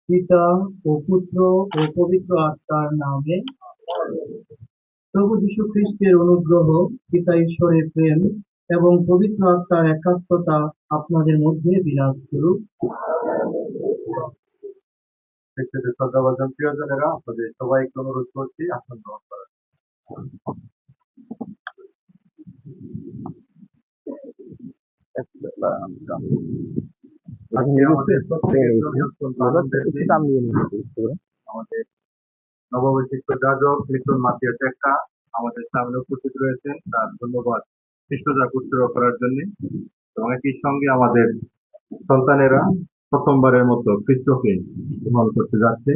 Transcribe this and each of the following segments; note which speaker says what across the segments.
Speaker 1: পিতা ও পুত্র ও পবিত্র আত্মার নামে। প্রভু যীশু খ্রিস্টের অনুগ্রহ, পিতা ঈশ্বরের প্রেম এবং পবিত্র আত্মার একাত্মতা আপনাদের মধ্যে বিরাজ করুক।
Speaker 2: শ্রদ্ধাভাজন প্রিয়জনেরা, আপনাদের সবাইকে অনুরোধ করছি আসন গ্রহণ করার। আমাদের নববিশিষ্ট যাজক মিথুন মাতিয়াস একটা আমাদের সামনে উপস্থিত রয়েছেন, তার ধন্যবাদ শিষ্টাচার উৎসর্গ করার জন্য। এবং একই সঙ্গে আমাদের সন্তানেরা প্রথমবারের মতো খ্রিস্টকে গ্রহণ করতে যাচ্ছে।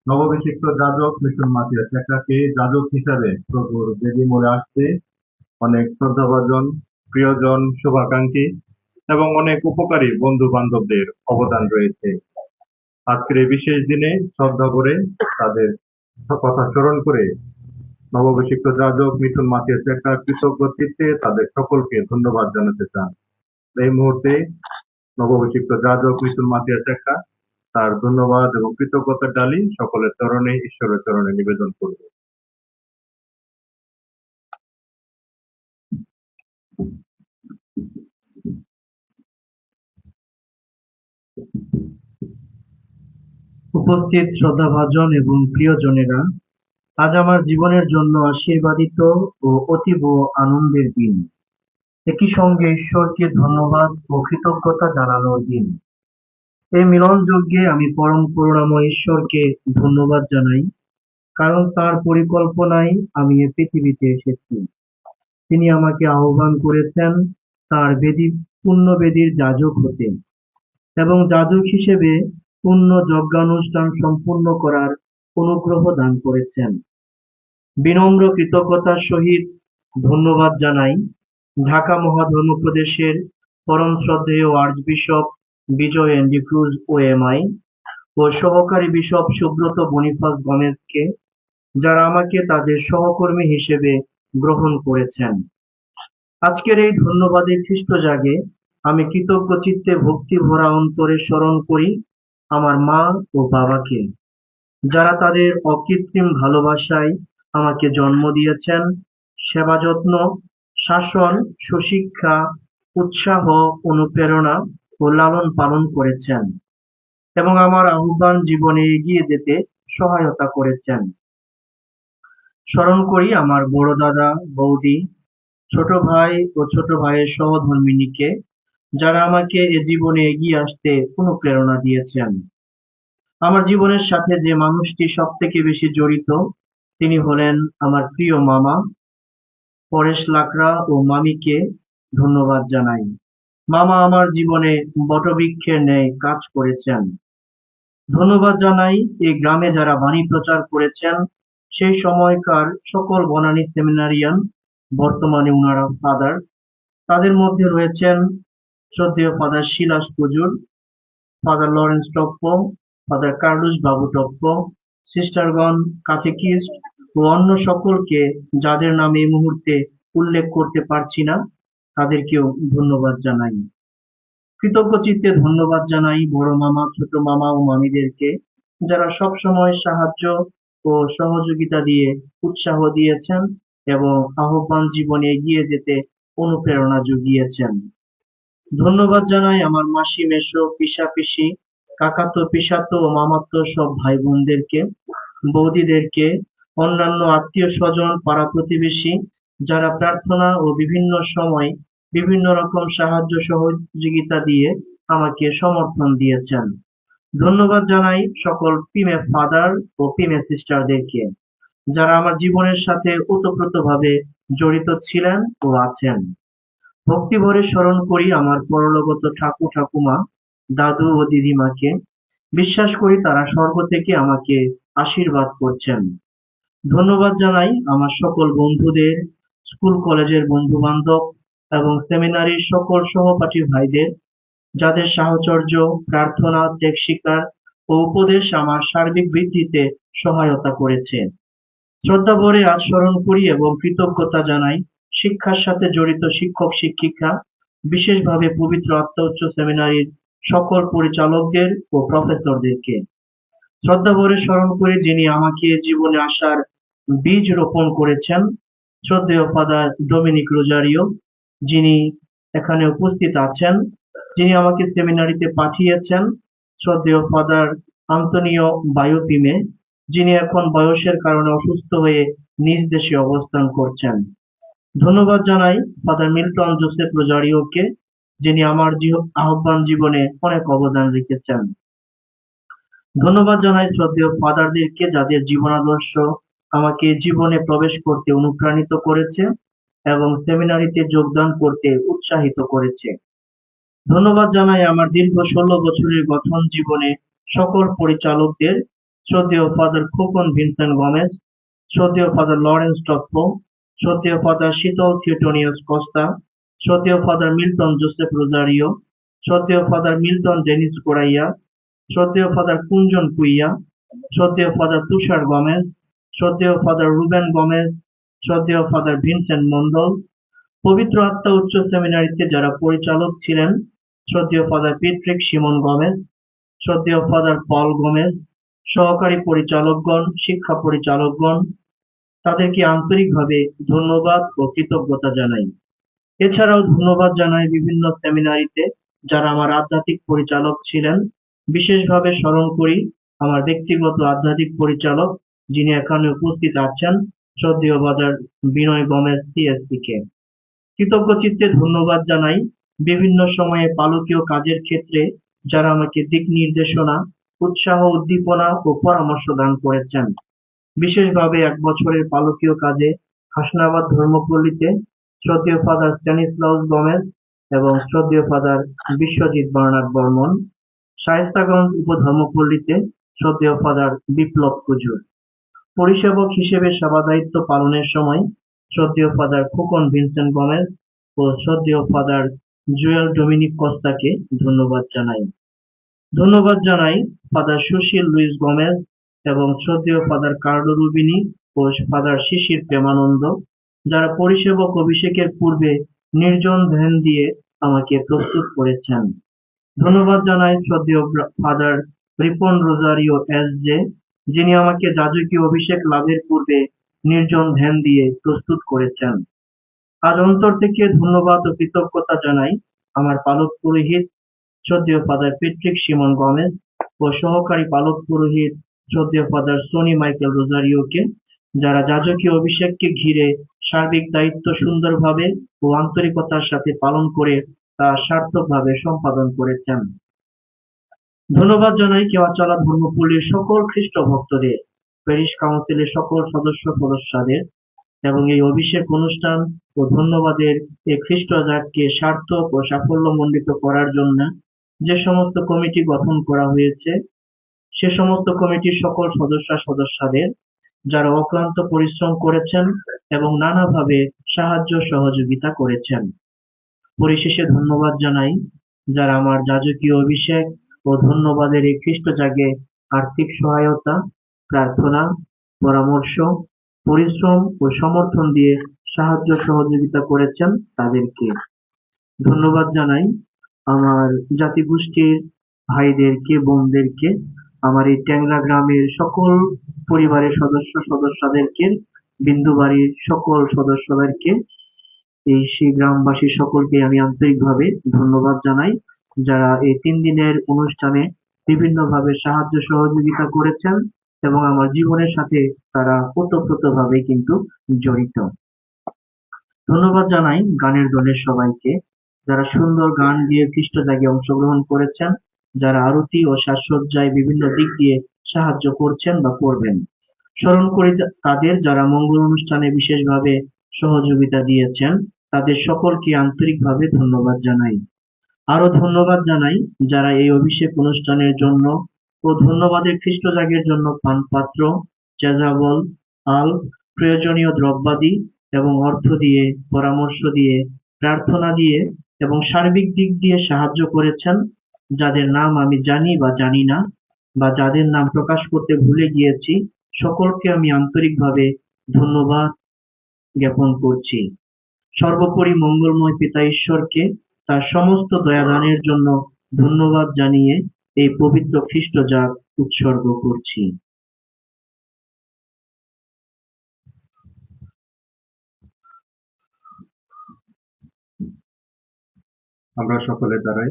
Speaker 2: নববিশিষ্ট যাজক মিশন মাতিয়াস একাকে যাজক হিসাবে প্রভুর বেদি মোড়ে আসতে অনেক শ্রদ্ধাভাজন, প্রিয়জন, শুভাকাঙ্ক্ষী এবং অনেক উপকারী বন্ধু বান্ধবদের অবদান রয়েছে। আজকের এই বিশেষ দিনে শ্রদ্ধা করে তাদের কথা স্মরণ করে নববিশিষ্ট যাজক মিঠুন মাতিয়াস একটা কৃতজ্ঞ চিত্তে তাদের সকলকে ধন্যবাদ জানাতে চান। এই মুহূর্তে নববিশিষ্ট যাজক মিঠুন মাতিয়াস একটা তার ধন্যবাদ এবং কৃতজ্ঞতার ডালি সকলের চরণে, ঈশ্বরের চরণে নিবেদন করবে।
Speaker 1: উপস্থিত শ্রদ্ধাভাজন এবং প্রিয়জনেরা, আজ আমার জীবনের জন্য আশীর্বাদিত ও অতীব আনন্দের দিন। একই সঙ্গে ঈশ্বরকে ধন্যবাদ ও কৃতজ্ঞতা জানানোর দিন। এই মিলন যজ্ঞে আমি পরম করুণাময় ঈশ্বরকে ধন্যবাদ জানাই, কারণ তার পরিকল্পনায় আমি এ পৃথিবীতে এসেছি। তিনি আমাকে আহ্বান করেছেন তার পূর্ণ বেদির যাজক হতে এবং যাজক হিসেবে পূর্ণ যজ্ঞানুষ্ঠান সম্পূর্ণ করার অনুগ্রহ দান করেছেন। বিনম্র কৃতজ্ঞতার সহিত ধন্যবাদ জানাই ঢাকা মহাধর্মপ্রদেশের পরম শ্রদ্ধেয় আর্চবিশপ বিজয় এন্ডি ক্রুজ ওএমআই ও সহকারী বিশপ সুব্রত বনিফাস গমেজকে, যারা আমাকে তাদের সহকর্মী হিসেবে গ্রহণ করেছেন। আজকের এই ধন্যবাদের খ্রিস্ট জাগে আমি কৃতজ্ঞ চিত্তে ভক্তি ভরা অন্তরে স্মরণ করি আমার মা ও বাবাকে, যারা তাদের অকৃত্রিম ভালোবাসায় আমাকে জন্ম দিয়েছেন, সেবা যত্ন, শাসন, সুশিক্ষা, উৎসাহ, অনুপ্রেরণা ও লালন পালন করেছেন এবং আমার আহ্বান জীবনে এগিয়ে যেতে সহায়তা করেছেন। স্মরণ করি আমার বড় দাদা, বৌদি, ছোট ভাই ও ছোট ভাইয়ের সহধর্মিণীকে, যারা আমাকে এ জীবনে এগিয়ে আসতে অনুপ্রেরণা দিয়েছেন। আমার জীবনের সাথে যে মানুষটি সব থেকে বেশি জড়িত তিনি হলেন আমার প্রিয় মামা পরেশ লাকড়া ও মামিকে ধন্যবাদ জানাই। মামা আমার জীবনে বটবৃক্ষের ন্যায় কাজ করেছেন। ধন্যবাদ জানাই এই গ্রামে যারা বাণী প্রচার করেছেন, সেই সময়কার সকল বনানী সেমিনারিয়ান, বর্তমানে উনারা ফাদার। তাদের মধ্যে রয়েছেন শ্রদ্ধেয় father Silas Pujur, father Lawrence Toppo, father Carlus Babu Toppo, সিস্টারগণ, কাটেকিস্ট ও অন্য সকলকে, যাদের নাম এই মুহূর্তে উল্লেখ করতে পারছি না, তাদেরকেও ধন্যবাদ জানাই। কৃতজ্ঞ চিত্তে ধন্যবাদ জানাই বড় মামা, ছোট মামা ও মামিদেরকে, যারা সব সময় সাহায্য ও সহযোগিতা দিয়ে উৎসাহ দিয়েছেন এবং আহ্বান জীবনে এগিয়ে যেতে অনুপ্রেরণা জুগিয়েছেন। ধন্যবাদ জানাই আমার মাসি, মেসো, পিসা, পিসি, কাকাতো, পিসাতো ও মামাতো সব ভাই বোনদেরকে, বৌদিদেরকে, অন্যান্য আত্মীয় স্বজন, পাড়া প্রতিবেশী, যারা প্রার্থনা ও বিভিন্ন সময় বিভিন্ন রকম সাহায্য সহযোগিতা দিয়ে আমাকে সমর্থন দিয়েছেন। ধন্যবাদ জানাই সকল পিমে ফাদার ও পিমে সিস্টারদেরকে, যারা আমার জীবনের সাথে ওতপ্রোতভাবে জড়িত ছিলেন ও আছেন। ভক্তি ভরে স্মরণ করি আমার পরলোকগত ঠাকুর ঠাকুমা, দাদু ও দিদিমাকে। বিশ্বাস করি তারা স্বর্গ থেকে আমাকে আশীর্বাদ করছেন। ধন্যবাদ জানাই আমার সকল বন্ধুদের, স্কুল কলেজের বন্ধু বান্ধব এবং সেমিনারির সকল সহপাঠী ভাইদের, যাদের সাহচর্য, প্রার্থনা, ত্যাগ স্বীকার ও উপদেশ আমার সার্বিক বৃদ্ধিতে সহায়তা করেছে। শ্রদ্ধা ভরে আজ স্মরণ করি এবং কৃতজ্ঞতা জানাই শিক্ষার সাথে জড়িত শিক্ষক শিক্ষিকা, বিশেষভাবে পবিত্র আত্মা উচ্চ সেমিনারির সকল পরিচালকদের ও প্রফেসরদেরকে। শ্রদ্ধা ভরে স্মরণ করি যিনি আমাকে জীবনে আসার বীজ রোপণ করেছেন, শ্রদ্ধেয় ফাদার ডোমিনিক রোজারিও, যিনি এখানে উপস্থিত আছেন, যিনি আমাকে সেমিনারিতে পাঠিয়েছেন, শ্রদ্ধেয় ফাদার আন্তনিও বায়োপিমে, যিনি এখন বয়সের কারণে অসুস্থ হয়ে নিজ দেশে অবস্থান করছেন। ধন্যবাদ জানাই ফাদার মিল্টন জোসেফ রোজারিওকে, যিনি আমার আহ্বান জীবনে অনেক অবদান রেখেছেন। ধন্যবাদ জানাই শ্রদ্ধেয় ফাদারদেরকে, যাদের জীবনাদর্শ আমাকে জীবনে প্রবেশ করতে অনুপ্রাণিত করেছে এবং সেমিনারিতে যোগদান করতে উৎসাহিত করেছে। ধন্যবাদ জানাই আমার দীর্ঘ 16 বছরের গঠন জীবনে সকল পরিচালকদের, শ্রদ্ধেয় ফাদার খোকন ভিনসেন্ট গমেজ, শ্রদ্ধেয় ফাদার লরেন্স টপ্পো, শ্রদ্ধেয় ফাদার শীতল থিওটোনিয়াস কস্তা, শ্রদ্ধেয় ফাদার মিল্টন জোসেফ রোজারিও, শ্রদ্ধেয় ফাদার মিল্টন ডেনিস কোরাইয়া, শ্রদ্ধেয় ফাদার কুঞ্জন কুইয়া, শ্রদ্ধেয় ফাদার তুষার গমেজ, শ্রদ্ধেয় ফাদার রুবেন গমেজ, শ্রদ্ধেয় ফাদার ভিনসেন্ট মন্ডল, পবিত্র আত্মা উচ্চ সেমিনারিতে যারা পরিচালক ছিলেন, শ্রদ্ধেয় ফাদার পেট্রিক সিমন গমেজ, শ্রদ্ধেয় ফাদার পল গমেজ, সহকারী পরিচালকগণ, শিক্ষা পরিচালকগণ, তাদেরকে আন্তরিকভাবে ধন্যবাদ ও কৃতজ্ঞতা জানাই। এছাড়াও ধন্যবাদ জানাই বিভিন্ন সেমিনারিতে যারা আমার আধ্যাত্মিক পরিচালক ছিলেন। বিশেষভাবে স্মরণ করি আমার ব্যক্তিগত আধ্যাত্মিক পরিচালক, যিনি এখানে উপস্থিত আছেন, শ্রদ্ধেয় ফাদার বিনয় গমেজ সিএসসি কে। কৃতজ্ঞ চিত্তে ধন্যবাদ জানাই বিভিন্ন সময়ে পালকীয় কাজের ক্ষেত্রে যারা আমাকে দিক নির্দেশনা, উৎসাহ, উদ্দীপনা ও পরামর্শ দান করেছেন। বিশেষভাবে 1 বছরের পালকীয় কাজে হাসনাবাদ ধর্মপল্লীতে শ্রদ্ধেয় ফাদার স্ট্যানিস্লাউস গমেজ এবং শ্রদ্ধেয় ফাদার বিশ্বজিৎ বার্নার্ড বর্মন, শায়েস্তাগঞ্জ উপধর্মপল্লীতে শ্রদ্ধেয় ফাদার বিপ্লব কুজুর। পরিসেবক হিসেবে সেবা দায়িত্ব পালনের সময় শ্রদ্ধেয় ফাদার খোকন ভিনসেন্ট গমেজ ও শ্রদ্ধেয় ফাদার জুয়েল ডোমিনিক কস্তাকে ধন্যবাদ জানাই। ধন্যবাদ জানাই ফাদার সুশীল লুইস গমেজ এবং শ্রদ্ধেয় ফাদার কার্লো রুবিনি ও ফাদার শিশির প্রেমানন্দ, যারা পরিসেবক অভিষেকের পূর্বে নির্জন ধ্যান দিয়ে আমাকে প্রস্তুত করেছেন। ধন্যবাদ জানাই শ্রদ্ধেয় ফাদার রিপন রোজারিও এস.জে, যিনি আমাকে যাজকীয় অভিষেক লাভের পূর্বে নির্জন ধ্যান দিয়ে প্রস্তুত করেছেন। আজ অন্তর থেকে ধন্যবাদ ও কৃতজ্ঞতা জানাই আমার পালক পুরোহিত শ্রদ্ধেয় ফাদার পেট্রিক সিমন গমেজ ও সহকারী পালক পুরোহিত শ্রদ্ধেয় ফাদার সনি মাইকেল রোজারিওকে, যারা যাজকীয় অভিষেককে ঘিরে সার্বিক দায়িত্ব সুন্দরভাবে ও আন্তরিকতার সাথে পালন করে তা সার্থকভাবে সম্পাদন করেছেন। ধন্যবাদ জানাই কেওয়াচালা ধর্মপল্লীর সকল খ্রিস্ট ভক্তদের, প্যারিশ কাউন্সিলের সকল সদস্যদের এবং এই অভিষেক অনুষ্ঠান ও ধন্যবাদের এই খ্রিস্ট জাতকে সার্থক ও সাফল্যমণ্ডিত করার জন্য যে সমস্ত কমিটি গঠন করা হয়েছে, সে সমস্ত কমিটির সকল সদস্যদের, যারা অক্লান্ত পরিশ্রম করেছেন এবং নানাভাবে সাহায্য সহযোগিতা করেছেন। পরিশেষে ধন্যবাদ জানাই যারা আমার যাজকীয় অভিষেক ও ধন্যবাদের এই খ্রিস্ট জাগে আর্থিক সহায়তা, প্রার্থনা, পরামর্শ, পরিশ্রম ও সমর্থন দিয়ে সাহায্য সহযোগিতা করেছেন তাদেরকে। ধন্যবাদ জানাই আমার জাতিগোষ্ঠীর ভাইদেরকে, বোনদেরকে, আমার এই ট্যাংরা গ্রামের সকল পরিবারের সদস্যদেরকে, বিন্দুবাড়ির সকল সদস্যদেরকে, এই সেই গ্রামবাসী সকলকে আমি আন্তরিকভাবে ধন্যবাদ জানাই, যারা এই 3 দিনের অনুষ্ঠানে বিভিন্নভাবে সাহায্য সহযোগিতা করেছেন এবং আমার জীবনের সাথে তারা ওতপ্রোতভাবে কিন্তু জড়িত। ধন্যবাদ জানাই গানের দলের সবাইকে, যারা সুন্দর গান দিয়ে খ্রিস্ট জাগে অংশগ্রহণ করেছেন, যারা আরতি ও সাজসজ্জায় বিভিন্ন দিক দিয়ে সাহায্য করছেন বা করবেন। স্মরণ করি তাদের, যারা মঙ্গল অনুষ্ঠানে বিশেষভাবে সহযোগিতা দিয়েছেন, তাদের সকলকে আন্তরিকভাবে ধন্যবাদ জানাই। আরো ধন্যবাদ জানাই যারা এই অভিষেক অনুষ্ঠানের জন্য ও ধন্যবাদের খ্রিস্ট জাগের জন্য পানপাত্র, চেযাবল, আল, প্রয়োজনীয় দ্রব্যাদি এবং অর্থ দিয়ে, পরামর্শ দিয়ে, প্রার্থনা দিয়ে এবং সার্বিক দিক দিয়ে সাহায্য করেছেন, যাদের নাম আমি জানি বা জানি না, বা যাদের নাম প্রকাশ করতে ভুলে গিয়েছি, সকলকে আমি আন্তরিকভাবে ধন্যবাদ জ্ঞাপন করছি। সর্বোপরি মঙ্গলময় পিতা ঈশ্বরকে তার সমস্ত দয়াদানের জন্য ধন্যবাদ জানিয়ে এই পবিত্র খ্রিস্ট জাগ উৎসর্গ করছি।
Speaker 2: আমরা সকলে দাঁড়াই।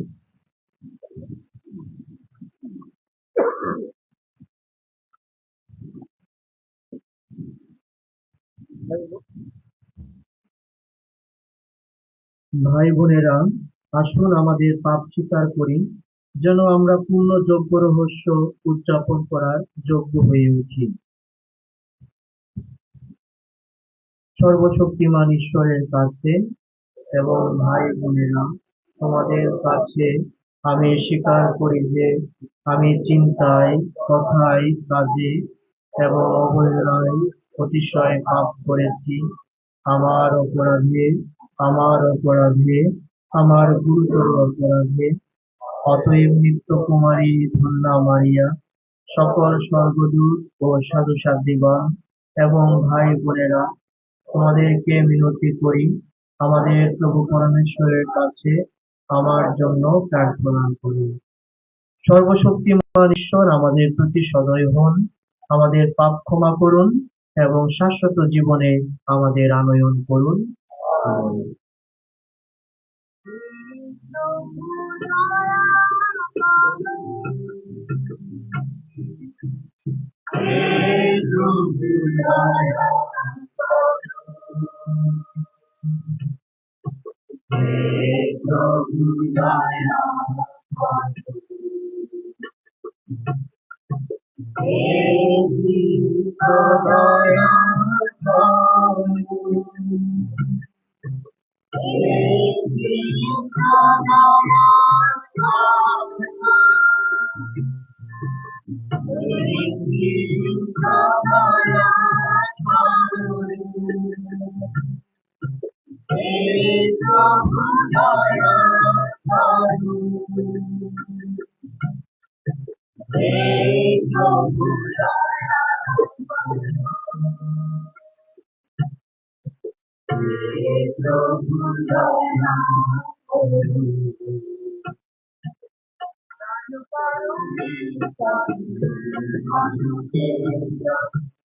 Speaker 1: ভাই বোনেরা, আসুন আমাদের পাপ স্বীকার করি যেন আমরা পূর্ণ যজ্ঞ রহস্য উদযাপন করার যোগ্য হয়ে উঠি। সর্বশক্তিমান ঈশ্বরের কাছে এবং ভাই বোনেরা, তোমাদের কাছে আমি স্বীকার করি যে আমি চিন্তায়, কথায়, কাজে এবং অবহেলায় অতিশয় পাপ করেছি। আমার অপরাধে, আমার অপরাধে, আমার গুরুতর অপরাধে। অতএব নিত্য কুমারী ধন্যা মারিয়া, সকল স্বর্গদূত ও সাধু-সাধ্বীগণ এবং ভাই বোনেরা, তোমাদেরকে মিনতি করি, আমাদের প্রভু পরমেশ্বরের কাছে আমার জন্য প্রার্থনা করুন। সর্বশক্তিমান ঈশ্বর আমাদের প্রতি সদয় হন, আমাদের পাপ ক্ষমা করুন এবং শাশ্বত জীবনে আমাদের আনয়ন করুন। আমিন।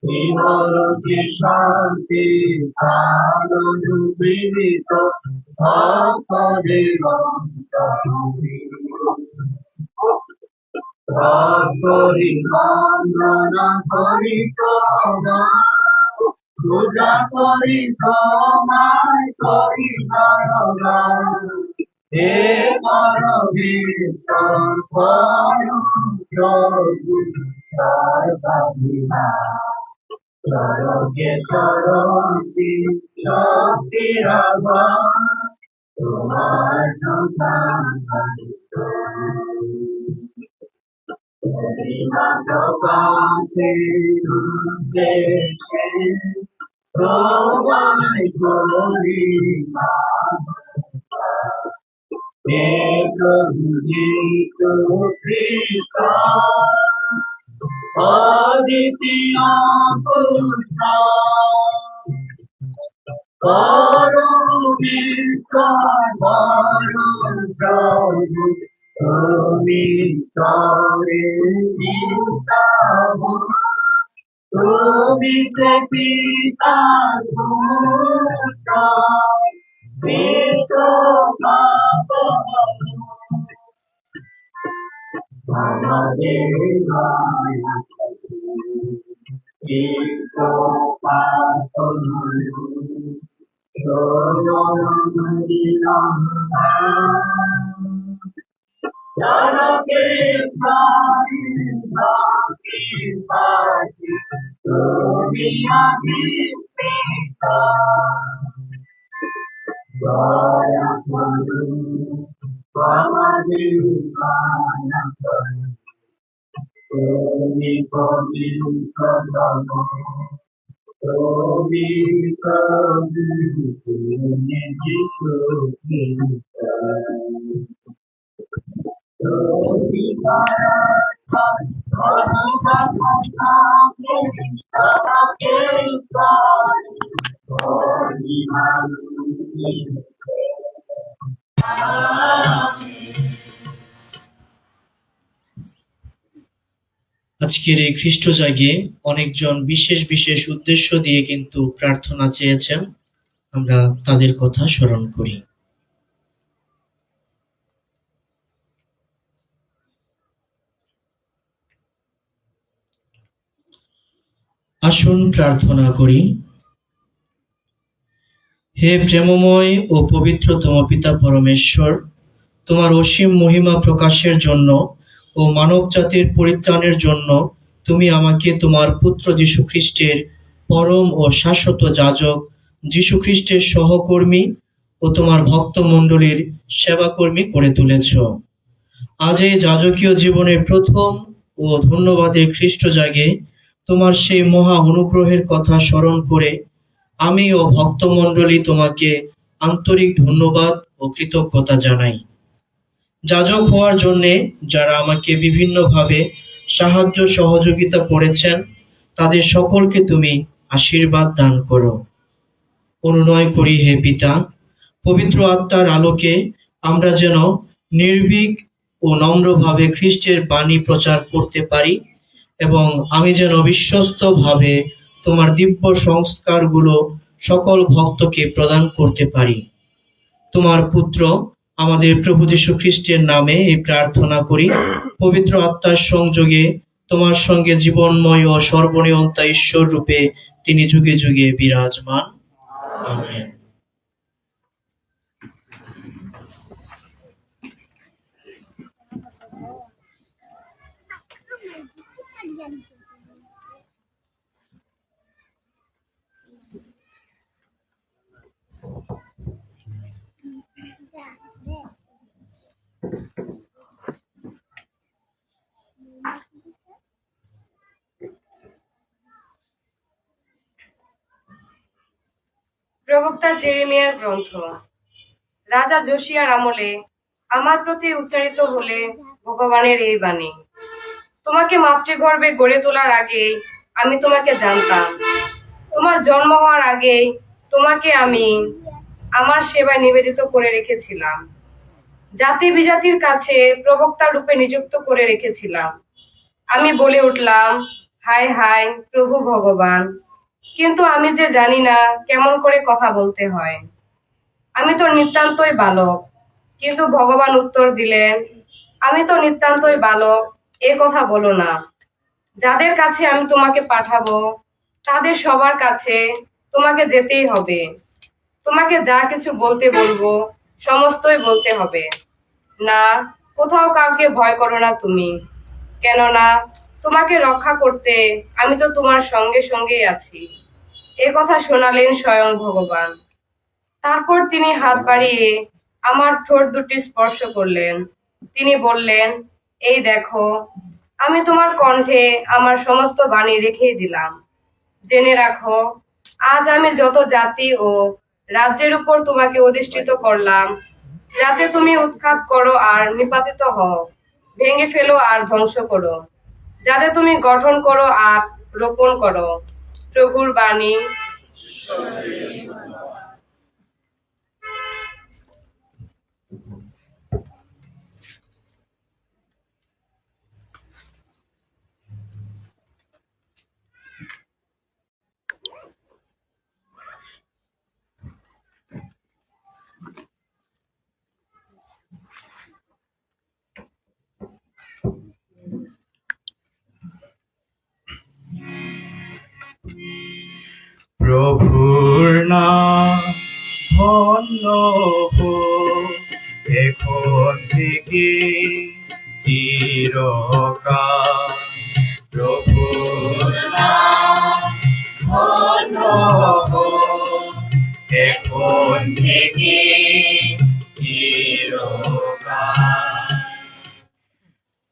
Speaker 1: ইহলোকে শান্তি আনন্দবিদিত ভক্তদের করি বন্দনা করি পূজা করি তোমায় করি গান। হে পরমেশ্বর পরম প্রভু সর্বাধিনাথ, চরকে চরতি শক্তির আভার, তোমার সন্তান কাছে উদ্দেশে তোমায় করি হে প্রভু যীশু খ্রিস্ট, অদ্বিতীয় পুত্র, পরমেশ্বর পরম প্রভু, তুমি ঈশ্বরের পিতা, তুমি যে পিতার পুত্র, মৃত্যু পাপ আমাদের দয়া মৃত্যু পাপ জনকে তুমি দয়া করুন, আমাদের দয়া করুন। তুমি পবিত্র জগৎ, তুমি পবিত্র যিশু খ্রিস্ট, তুমি
Speaker 3: আজকের এই খ্রিস্ট জাগে অনেকজন বিশেষ বিশেষ উদ্দেশ্য দিয়ে কিন্তু প্রার্থনা চেয়েছেন, আমরা তাদের কথা স্মরণ করি। আসুন প্রার্থনা করি। হে প্রেমময় ও পবিত্রতম পিতা পরমেশ্বর, তোমার অসীম মহিমা প্রকাশের জন্য ও মানবজাতির পরিত্রাণের জন্য তুমি আমাকে তোমার পুত্র যীশু খ্রিস্টের পরম ও শাশ্বত যাজক, যীশু খ্রিস্টের সহকর্মী ও তোমার ভক্তমণ্ডলীর সেবাকর্মী করে তুলেছ। আজ এই যাজকীয় জীবনের প্রথম ও ধন্যবাদের খ্রিস্ট জাগে তোমার সেই মহা অনুগ্রহের কথা স্মরণ করে আমি ও ভক্তমণ্ডলী তোমাকে আন্তরিক ধন্যবাদ ও কৃতজ্ঞতা জানাই। যাজক হওয়ার জন্যে যারা আমাকে বিভিন্নভাবে সাহায্য সহযোগিতা করেছেন, তাদের সকলকে তুমি আশীর্বাদ দান করো। অনুনয় করি হে পিতা, পবিত্র আত্মার আলোকে আমরা যেন নির্ভীক ও নম্রভাবে খ্রিস্টের বাণী প্রচার করতে পারি এবং আমি যেন বিশ্বস্তভাবে তোমার দিব্য সংস্কারগুলো সকল ভক্তকে প্রদান করতে পারি। তোমার পুত্র আমাদের প্রভু যীশু খ্রিস্টের নামে এই প্রার্থনা করি। পবিত্র আত্মার সংযোগে তোমার সঙ্গে জীবনময় ও সর্বনিয়ন্তা ঈশ্বর রূপে তিনি যুগে যুগে বিরাজমান। আমেন।
Speaker 4: প্রবক্তা জেরেমিয়ার গ্রন্থ। রাজা যোশিয়ার আমলে আমার প্রতি উচ্চারিত হলে ভগবানের এই বাণী, তোমাকে মাতৃগর্ভে গড়ে তোলার আগেই আমি তোমাকে জানতাম, তোমার জন্ম হওয়ার আগেই তোমাকে আমি আমার সেবায় নিবেদিত করে রেখেছিলাম, জাতি বিজাতির কাছে প্রবক্তা রূপে নিযুক্ত করে রেখেছিলাম। আমি বলে উঠলাম, হায় হায় প্রভু ভগবান, কিন্তু আমি যে জানি না কেমন করে কথা বলতে হয়, আমি তো নিতান্তই বালক। কিন্তু ভগবান উত্তর দিলেন, আমি তো নিতান্তই বালক এ কথা বলো না, যাদের কাছে আমি তোমাকে পাঠাবো তাদের সবার কাছে তোমাকে যেতেই হবে, তোমাকে যা কিছু বলতে বলবো সমস্তই বলতে হবে। না, কোথাও কাউকে ভয় করো না তুমি, কেননা তোমাকে রক্ষা করতে আমি তো তোমার সঙ্গে সঙ্গেই আছি। এ কথা শোনালেন স্বয়ং ভগবান। তারপর তিনি হাত বাড়িয়ে আমার ঠোঁট দুটি স্পর্শ করলেন। তিনি বললেন, এই দেখো, আমি তোমার কণ্ঠে আমার সমস্ত বাণী রেখেই দিলাম। জেনে রাখো, আজ আমি যত জাতি ও রাজ্যের উপর তোমাকে অধিষ্ঠিত করলাম, যাতে তুমি উৎখাত করো আর নিপাতিত হও, ভেঙে ফেলো আর ধ্বংস করো, যাতে তুমি গঠন করো আর রোপণ করো। প্রভুর বাণী।
Speaker 5: প্রভুর নাম ধন্য হোক এখন থেকে চিরকাল। প্রভুর নাম ধন্য হোক এখন থেকে চিরকাল।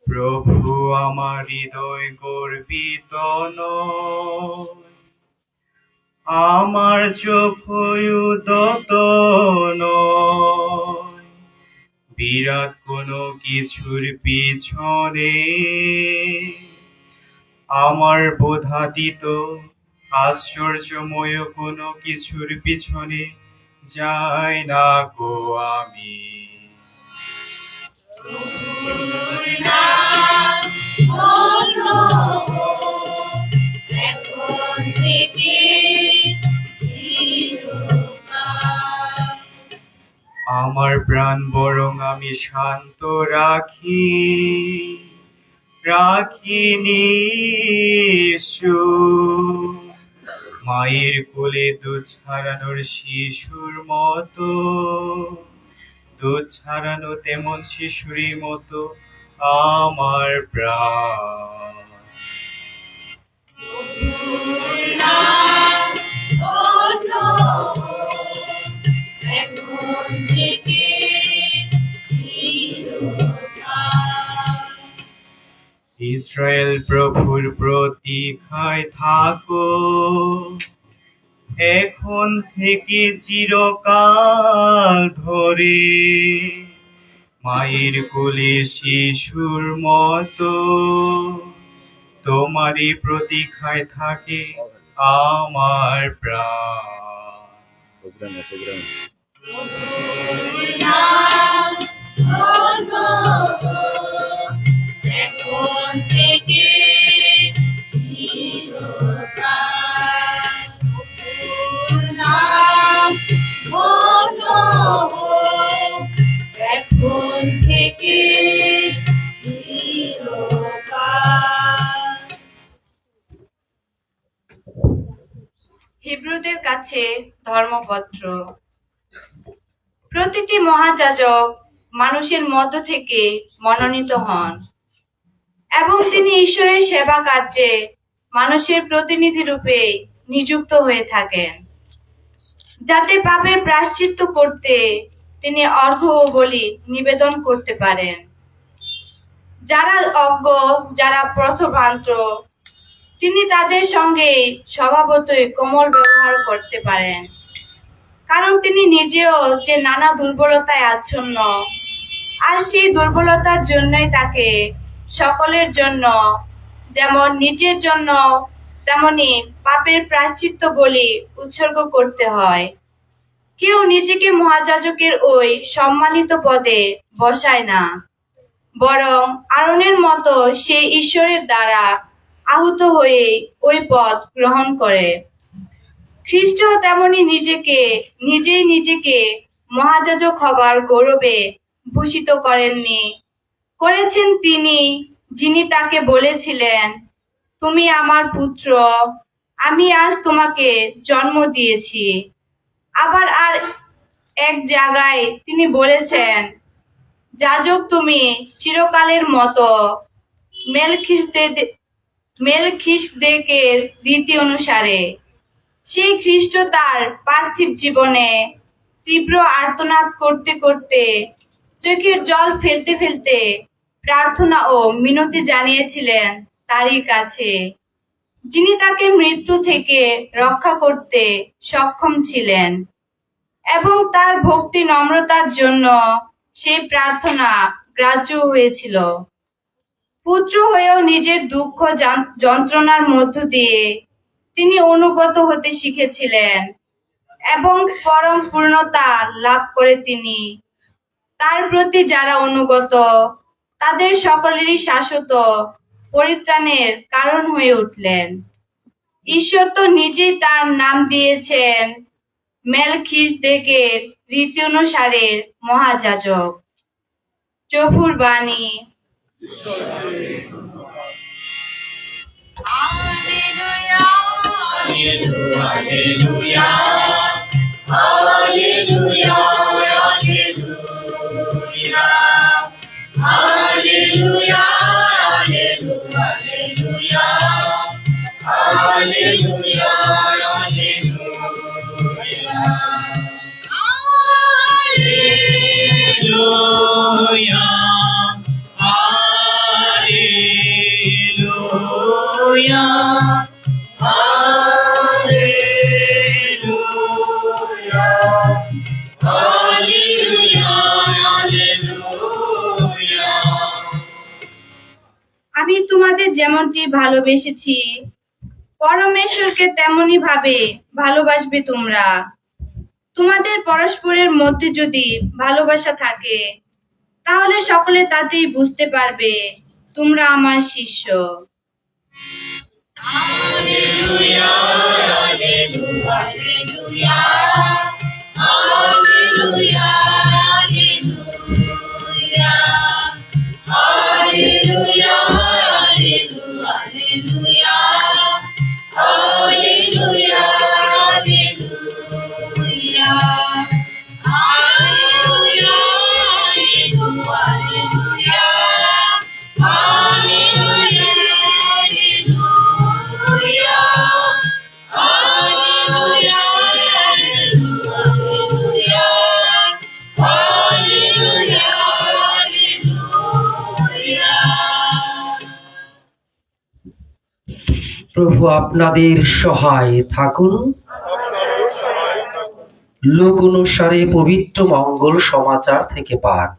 Speaker 5: প্রভু আমার হৃদয় গর্বিত নয়, আমার চোখ উদ্যত নয়, বিরাট কোনো কিছুর পিছনে, আমার বোধাতীত আশ্চর্যময় কোনো কিছুর পিছনে যাই না গো আমি। আমার প্রাণ বরং আমি শান্ত রাখি, নিশ্চুপ, মায়ের কোলে দুধ ছাড়ানোর শিশুর মতো দুধ ছাড়ানো তেমন শিশুরই মতো আমার প্রাণ। ইসরায়েল প্রভুর প্রতীক্ষায় থাকো, এখন থেকে চিরকাল ধরে। মায়ের কোলে শিশুর মতো তোমারই প্রতীক্ষায় থাকে আমার প্রাণ।
Speaker 4: হিব্রুদের কাছে ধর্মপত্র। প্রতিটি মহাযাজক মানুষের মধ্য থেকে মনোনীত হন এবং তিনি ঈশ্বরের সেবা কার্যে মানুষের প্রতিনিধি রূপে নিযুক্ত হয়ে থাকেন, যাতে পাপের প্রায়শ্চিত্ত করতে তিনি অর্ঘ্য ও বলি নিবেদন করতে পারেন। যারা অজ্ঞ, যারা পথভ্রান্ত, তিনি তাদের সঙ্গে স্বভাবতই কোমল ব্যবহার করতে পারেন, কারণ তিনি নিজেও যে নানা দুর্বলতায় আচ্ছন্ন, আর সেই দুর্বলতার জন্যই তাকে সকলের জন্য, যেমন নিজের জন্য তেমনি পাপের প্রায়শ্চিত্ত বলি উৎসর্গ করতে হয়। কেউ নিজেকে মহাযাজকের ওই সম্মানিত পদে বসায় না, বরং আরনের মতো সে ঈশ্বরের দ্বারা আহত হয়ে ওই পদ গ্রহণ করে। খ্রিস্ট তেমনি নিজেকে মহাযাজক হবার গৌরবে ভূষিত করেননি, করেছেন তিনি, যিনি তাকে বলেছিলেন, তুমি আমার পুত্র, আমি আজ তোমাকে জন্ম দিয়েছি। আবার আর এক জায়গায় তিনি বলেছেন, যাজক তুমি চিরকালের মতো মেলখিসদেকের রীতি অনুসারে। সেই খ্রিস্ট তার পার্থিব জীবনে তীব্র আর্তনাদ করতে করতে, চোখের জল ফেলতে ফেলতে প্রার্থনা ও মিনতি জানিয়েছিলেন তারই কাছে, যিনি তাকে মৃত্যু থেকে রক্ষা করতে সক্ষম ছিলেন, এবং তার ভক্তি নম্রতার জন্য সেই প্রার্থনা গ্রাহ্য হয়েছিল। পুত্র হয়েও নিজের দুঃখ যন্ত্রণার মধ্য দিয়ে তিনি অনুগত হতে শিখেছিলেন এবং পরম পূর্ণতা লাভ করে তিনি তার প্রতি যারা অনুগত, তাদের সকলেরই শাশ্বত পরিত্রাণের কারণ হয়ে উঠলেন। ঈশ্বর তো নিজেই তার নাম দিয়েছেন মেলখিসদেকের রীতি অনুসারে মহাযাজক। প্রভুর বাণী। আমি তোমাদের যেমনটি ভালোবেসেছি, পরমেশ্বরকে তেমনি ভাবে ভালোবাসবে তোমরা। তোমাদের পরস্পরের মধ্যে যদি ভালোবাসা থাকে, তাহলে সকলে তাতেই বুঝতে পারবে তোমরা আমার শিষ্য।
Speaker 6: প্রভু আপনাদের সহায় থাকুন। লোক অনুসারে পবিত্র মঙ্গল সমাচার থেকে পাঠ।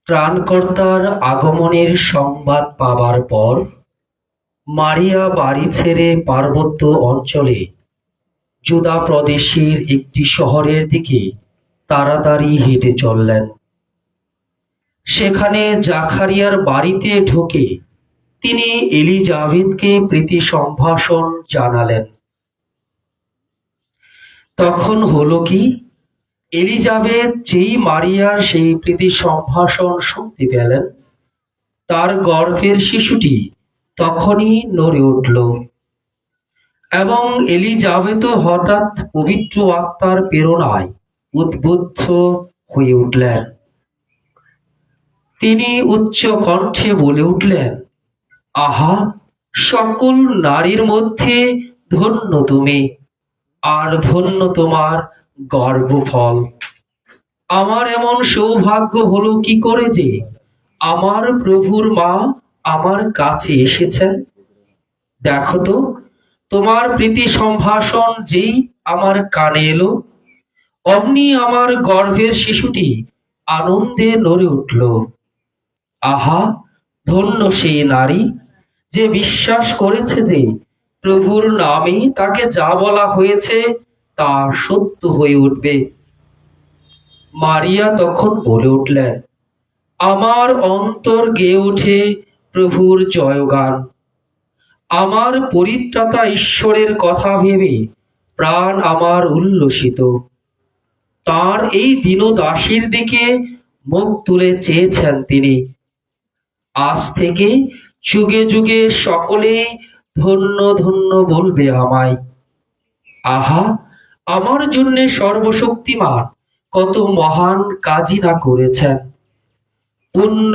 Speaker 6: ত্রাণকর্তার আগমনের সংবাদ পাবার পর মারিয়া বাড়ি ছেড়ে পার্বত্য অঞ্চলে জুদা প্রদেশের একটি শহরের দিকে তাড়াতাড়ি হেঁটে চললেন। সেখানে জাকারিয়ার বাড়িতে ঢুকে তিনি এলিজাবেথকে প্রীতি সম্ভাষণ জানালেন। তখন হলো কি, এলিজাবেথ যেই মারিয়ার সেই প্রীতি সম্ভাষণ শুনতে পেলেন, তার গর্ভের শিশুটি তখনই নড়ে উঠল এবং এলিজাবেথও হঠাৎ পবিত্র আত্মার প্রেরণায় উদ্বুদ্ধ হয়ে উঠলেন। তিনি উচ্চ কণ্ঠে বলে উঠলেন, আহা, সকল নারীর মধ্যে ধন্য তুমি, আর ধন্য তোমার গর্ভফল। আমার এমন সৌভাগ্য হলো কি করে যে আমার প্রভুর মা আমার কাছে এসেছেন। দেখো তো, তোমার প্রীতি সম্ভাষণ যেই আমার কানে এলো, অমনি আমার গর্ভের শিশুটি আনন্দে নড়ে উঠল। আহা, ধন্য সেই নারী যে বিশ্বাস করেছে যে প্রভুর নামে তাকে যা বলা হয়েছে তা সত্য হয়ে উঠবে। মারিয়া তখন বলে উঠলেন, আমার অন্তর গেয়ে ওঠে প্রভুর জয়গান। আমার পরিত্রাতা ঈশ্বরের কথা ভেবে প্রাণ আমার উল্লসিত। তার এই দীনদাসীর দিকে মুখ তুলে চেয়েছেন তিনি। আজ থেকে যুগে যুগে সকলে ধন্য ধন্য বলবে আমায়। আহা, আমার জন্য সর্বশক্তিমান কত মহান কাজই না করেছেন। পুণ্য,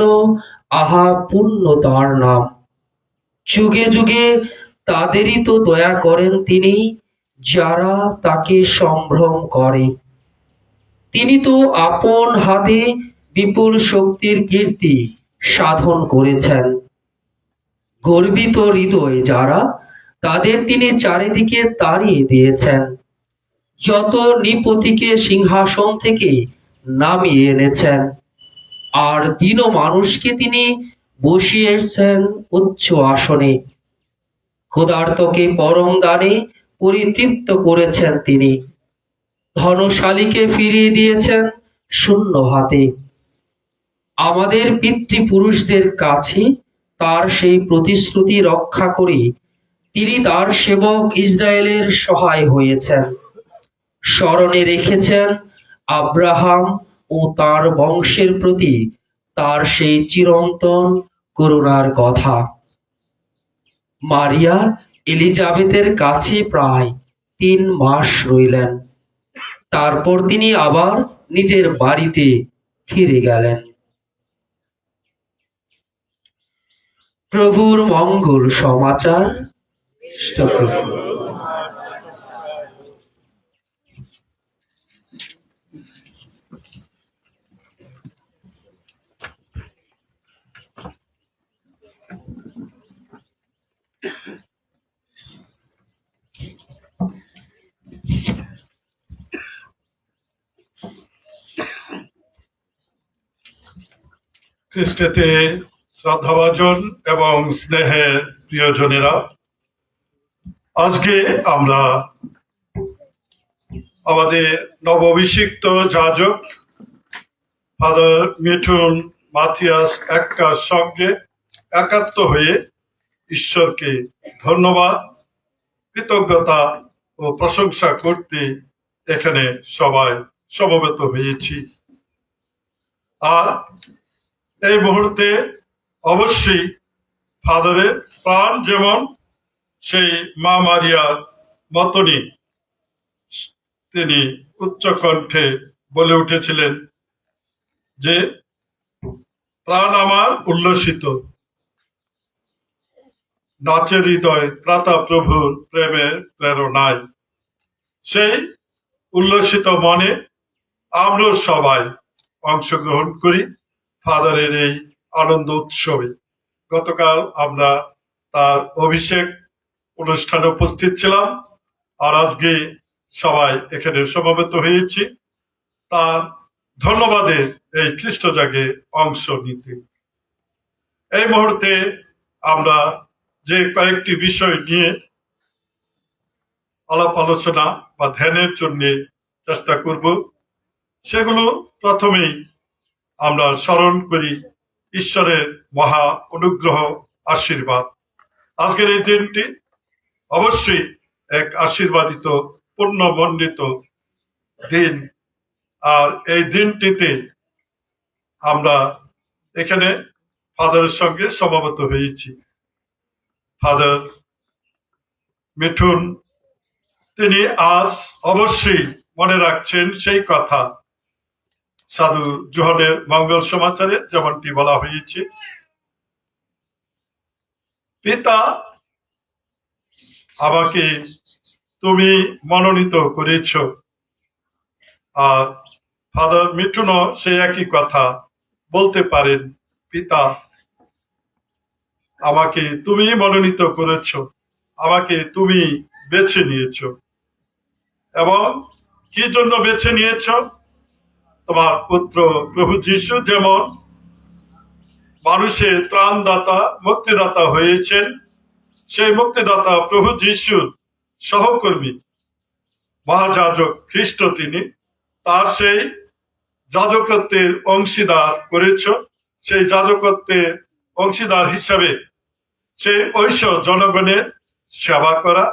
Speaker 6: আহা পুণ্য তার নাম। যুগে যুগে তাদেরই তো দয়া করেন তিনি, যারা তাকে সম্ভ্রম করে। তিনি তো আপন হাতে বিপুল শক্তির কীর্তি সাধন করেছেন। গর্বিত হৃদয় যারা, তাদের তিনি চারিদিকে তাড়িয়ে দিয়েছেন। যত নৃপতিকে সিংহাসন থেকে নামিয়ে এনেছেন, আর দীন মানুষকে তিনি বসিয়েছেন উচ্চ আসনে। ক্ষুধার্তকে পরম দানে পরিতৃপ্ত করেছেন তিনি। ধনশালীকে ফিরিয়ে দিয়েছেন শূন্য হাতে। আমাদের পিতৃপুরুষদের কাছে তার সেই প্রতিশ্রুতি রক্ষা করে তিনি তার সেবক ইসরায়েলের সহায় হয়েছেন। স্মরণে রেখেছেন আব্রাহাম ও তার বংশের প্রতি তার সেই চিরন্তন করুণার কথা। মারিয়া এলিজাবেথের কাছে প্রায় 3 মাস রইলেন। তারপর তিনি আবার নিজের বাড়িতে ফিরে গেলেন। প্রভুর মঙ্গল সমাচার।
Speaker 7: খ্রিস্টেতে শ্রদ্ধাভাজন এবং স্নেহের প্রিয়জনেরা, আজকে আমরা আমাদের নবঅভিষিক্ত যাজক ফাদার মিঠুন মাথিয়াস এক্কার সঙ্গে একাত্ম হয়ে ঈশ্বরকে ধন্যবাদ, কৃতজ্ঞতা ও প্রশংসা করতে এখানে সবাই সমবেত হয়েছি। আর এই মুহূর্তে অবশ্যই ফাদারের প্রাণ যেমন সেই মা মারিয়ার মতনই তিনি উচ্চ কণ্ঠে বলে উঠেছিলেন যে প্রাণ আমার উল্লসিত, নাচের হৃদয় ত্রাতা প্রভুর প্রেমের প্রেরণায়। সেই উল্লসিত মনে আমরা সবাই অংশগ্রহণ করি ফাদারের এই আনন্দ উৎসবে। গতকাল আমরা তার অভিষেক অনুষ্ঠানে উপস্থিত ছিলাম, আর আজকে সবাই এখানে সমবেত হয়েছি তার ধন্যবাদের এই খ্রিস্টজাগে অংশ নিতে। এই মুহূর্তে আমরা যে কয়েকটি বিষয় নিয়ে আলাপ আলোচনা বা ধ্যানের জন্য চেষ্টা করব, সেগুলো প্রথমেই আমরা স্মরণ করি ঈশ্বরের মহা অনুগ্রহ আশীর্বাদ। আজকের এই দিনটি অবশ্যই এক আশীর্বাদিত পুণ্যমণ্ডিত দিন, আর এই দিনটিতে আমরা এখানে ফাদারের সঙ্গে সমবেত হয়েছি। ফাদার মিঠুন তিনি আজ অবশ্যই মনে রাখছেন সেই কথা সাধু জোহনের মঙ্গল সমাচারে যেমনটি বলা হয়েছে, পিতা আমাকে তুমি মনোনীত করেছ। আর ফাদার মিঠুনও সেই একই কথা বলতে পারেন, পিতা আমাকে তুমি মনোনীত করেছ, আমাকে তুমি বেছে নিয়েছ। এবং কি জন্য বেছে নিয়েছ? তোমার পুত্র প্রভু যিশু যেমন মানুষের ত্রাণদাতা মুক্তিদাতা হয়েছেন, সেই মুক্তিদাতা প্রভু যিশুর সহকর্মী মহাযাজক খ্রিস্ট তিনি, তার সেই যাজকত্বের অংশীদার করেছ। সেই যাজকত্বের অংশীদার হিসাবে সেই ঐশ্য জনগণের সেবা করা,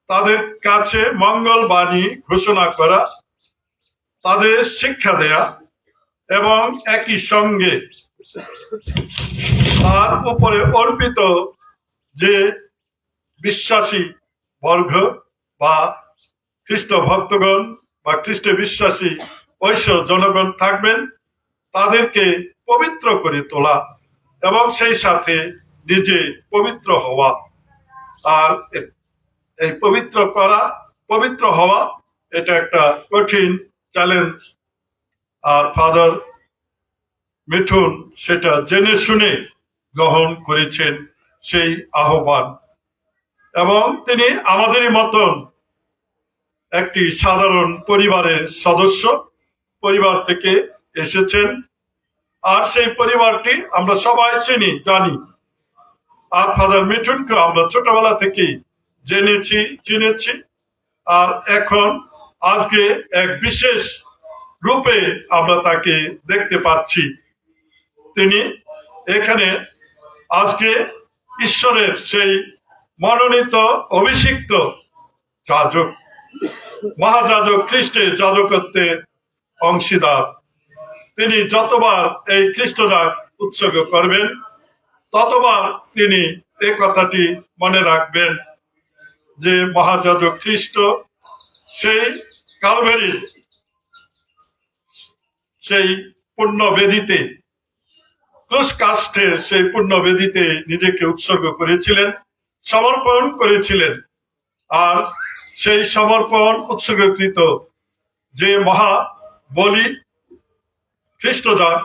Speaker 7: তাদের কাছে মঙ্গল বাণী ঘোষণা করা, তাদের শিক্ষা দেয়া, এবং একই সঙ্গে তার উপরে অর্পিত যে বিশ্বাসী বর্গ বা খ্রিস্ট ভক্তগণ বা খ্রিস্টে বিশ্বাসী ঐশ্য জনগণ থাকবেন, তাদেরকে পবিত্র করে তোলা এবং সেই সাথে নিজে পবিত্র হওয়া। আর এই পবিত্র হওয়া এটা একটা কঠিন চ্যালেঞ্জ, আর ফাদার মিঠুন সেটা জেনে শুনে গ্রহণ করেছেন সেই আহ্বান। এবং তিনি আমাদেরই মতন একটি সাধারণ পরিবারের সদস্য, পরিবার থেকে এসেছেন, আর সেই পরিবারটি আমরা সবাই জানি। আর ফাদার মিঠুনকে আমরা ছোটবেলা থেকেই চিনেছি, আর এখন আজকে এক বিশেষ রূপে আমরা তাকে দেখতে পাচ্ছি। তিনি এখানে আজকে ঈশ্বরের সেই মনোনীত অভিষিক্ত যাজক, মহাযাজক খ্রিস্টের যাজকত্বের অংশীদার। তিনি যতবার এই খ্রিস্টজাগ উৎসর্গ করবেন, ততবার তিনি এই কথাটি মনে রাখবেন যে মহাযাজক খ্রিস্ট সেই কালভারির সেই পুণ্যবেদিতে, ক্রুশ কাষ্ঠের সেই পুণ্যবেদিতে নিজেকে উৎসর্গ করেছিলেন, সমর্পণ করেছিলেন। আর সেই সমর্পণ উৎসর্গকৃত যে মহা বলি খ্রিস্টজাগ,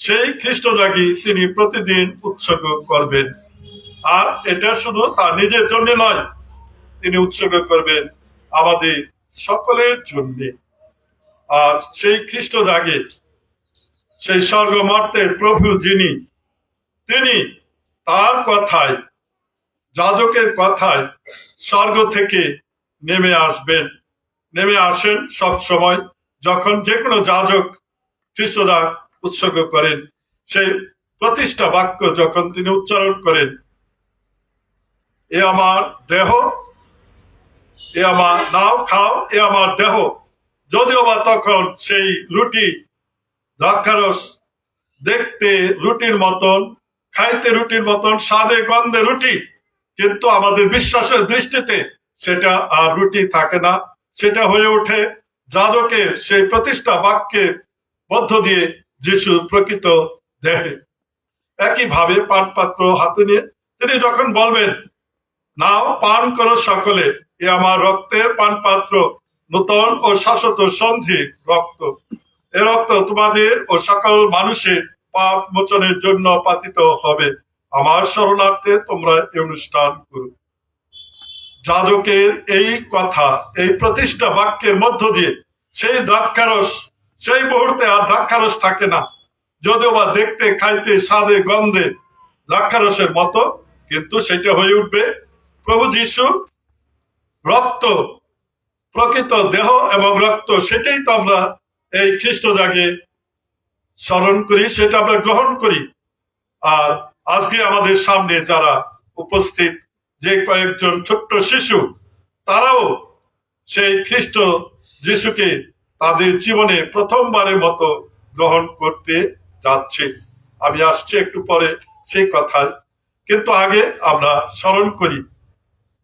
Speaker 7: সেই খ্রিস্টজাগই তিনি প্রতিদিন উৎসর্গ করবেন। আর এটা শুধু তার নিজের জন্য নয়, তিনি উৎসর্গ করবেন আমাদের সকলের জন্য। আর সেই খ্রিস্টজাগে সেই স্বর্গমর্তের প্রভু যিনি, তিনি তার কথায়, যাজকের কথায় স্বর্গ থেকে নেমে আসেন সব সময়। যখন যে কোনো যাজক খ্রিস্টজাগ উৎসর্গ করেন, সেই প্রতিষ্ঠা বাক্য যখন তিনি উচ্চারণ করেন, এ আমার দেহ, এ আমার নাও খাও, এ আমার দেহ, যদিও বা তখন সেই রুটি দ্রাক্ষারস দেখতে রুটির মতন, খাইতে রুটির মতন, স্বাদে গন্ধে রুটি, কিন্তু আমাদের বিশ্বাসের দৃষ্টিতে সেটা আর রুটি থাকে না, সেটা হয়ে ওঠে যাজকের সেই প্রতিষ্ঠা বাক্যের মধ্য দিয়ে যিশু প্রকৃত দেহে। একইভাবে পান পাত্র হাতে নিয়ে তিনি যখন বলবেন, নাও পান করো সকলে, এ আমার রক্তের পান পাত্র, নূতন ও শাশ্বত সন্ধির রক্ত। এ রক্ত তোমাদের ও সকল মানুষের পাপ মোচনের জন্য পাতিত হবে। আমার স্মরণার্থে তোমরা এই অনুষ্ঠান করো। যাজকের এই কথা, এই প্রতিষ্ঠা বাক্যের মধ্য দিয়ে সেই দ্রাক্ষারস, সেই মুহূর্তে আর দ্রাক্ষারস থাকে না, যদিও বা দেখতে খাইতে স্বাদে গন্ধে দ্রাক্ষারসের মতো, কিন্তু সেটা হয়ে উঠবে প্রভু যিশু রক্ত, প্রকৃত দেহ এবং রক্ত। সেটাই তো আমরা এই খ্রিস্টজাগে স্মরণ করি, সেটা আমরা গ্রহণ করি। আর আজকে আমাদের সামনে যারা উপস্থিত, যে কয়েকজন ছোট্ট শিশু, তারাও সেই খ্রিস্ট যিশুকে তাদের জীবনে প্রথমবারের মতো গ্রহণ করতে যাচ্ছে। আমি আসছি একটু পরে সেই কথায়, কিন্তু আগে আমরা স্মরণ করি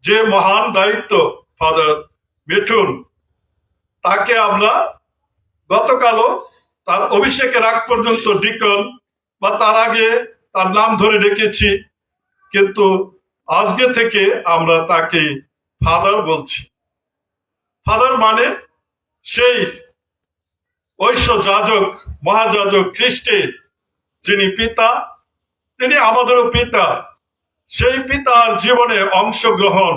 Speaker 7: যে মহান দায়িত্ব ফাদার মিঠুন, তাকে আমরা গতকালও তার অভিষেকের আগ পর্যন্ত ডিকন বা তার আগে তার নাম ধরে রেখেছি, কিন্তু আজকে থেকে আমরা তাকে ফাদার বলছি। ফাদার মানে সেই ঐশ্য যাজক, মহাযাজক খ্রিস্টের যিনি পিতা, তিনি আমাদেরও পিতা। সেই পিতার জীবনে অংশগ্রহণ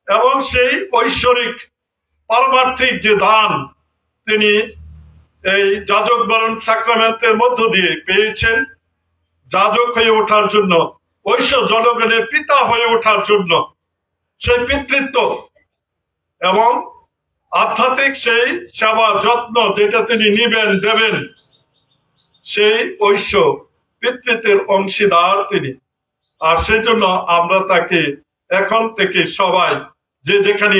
Speaker 7: এবং সেই ঐশ্বরিক পারমার্থিক যে দান তিনি এই যাজক বরণ সাক্রামেন্টের মধ্য দিয়ে পেয়েছেন, যাজক হয়ে ওঠার জন্য, ঐশ্য জনগণের পিতা হয়ে ওঠার জন্য, সেই পিতৃত্ব এবং আধ্যাত্মিক সেই সেবা যত্ন যেটা তিনি নিবেন দেবেন, সেই ঐশ্য পিতৃত্বের অংশীদার তিনি। আর সেই জন্য আমরা তাকে এখন থেকে সবাই যে যেখানে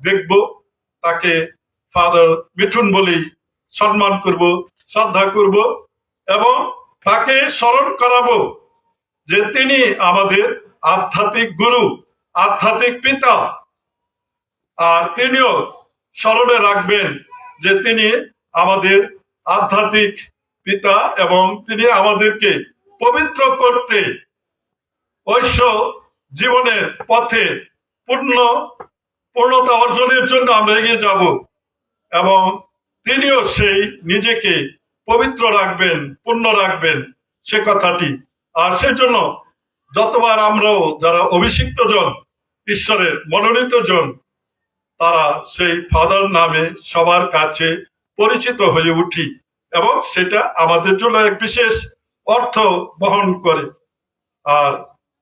Speaker 7: দেখব তাকে ফাদার মিঠুন বলেই সম্মান করব, শ্রদ্ধা করব এবং তাকে স্মরণ করাবো যে তিনি আমাদের আধ্যাত্মিক গুরু, আধ্যাত্মিক পিতা। আর তিনিও স্মরণে রাখবেন যে তিনি আমাদের আধ্যাত্মিক পিতা এবং তিনি আমাদেরকে পবিত্র করতে, ঐশ্য জীবনের পথে পূর্ণতা অর্জনের জন্য আমরা এগিয়ে যাব এবং তিনিও সেই নিজেকে পবিত্র রাখবেন, পূর্ণ রাখবেন, সে কথাটি। আর সেই জন্য যতবার আমরাও যারা অভিষিক্ত জন, ঈশ্বরের মনোনীত জন, তারা সেই ফাদার নামে সবার কাছে পরিচিত হয়ে উঠি এবং সেটা আমাদের জন্য এক বিশেষ অর্থ বহন করে। আর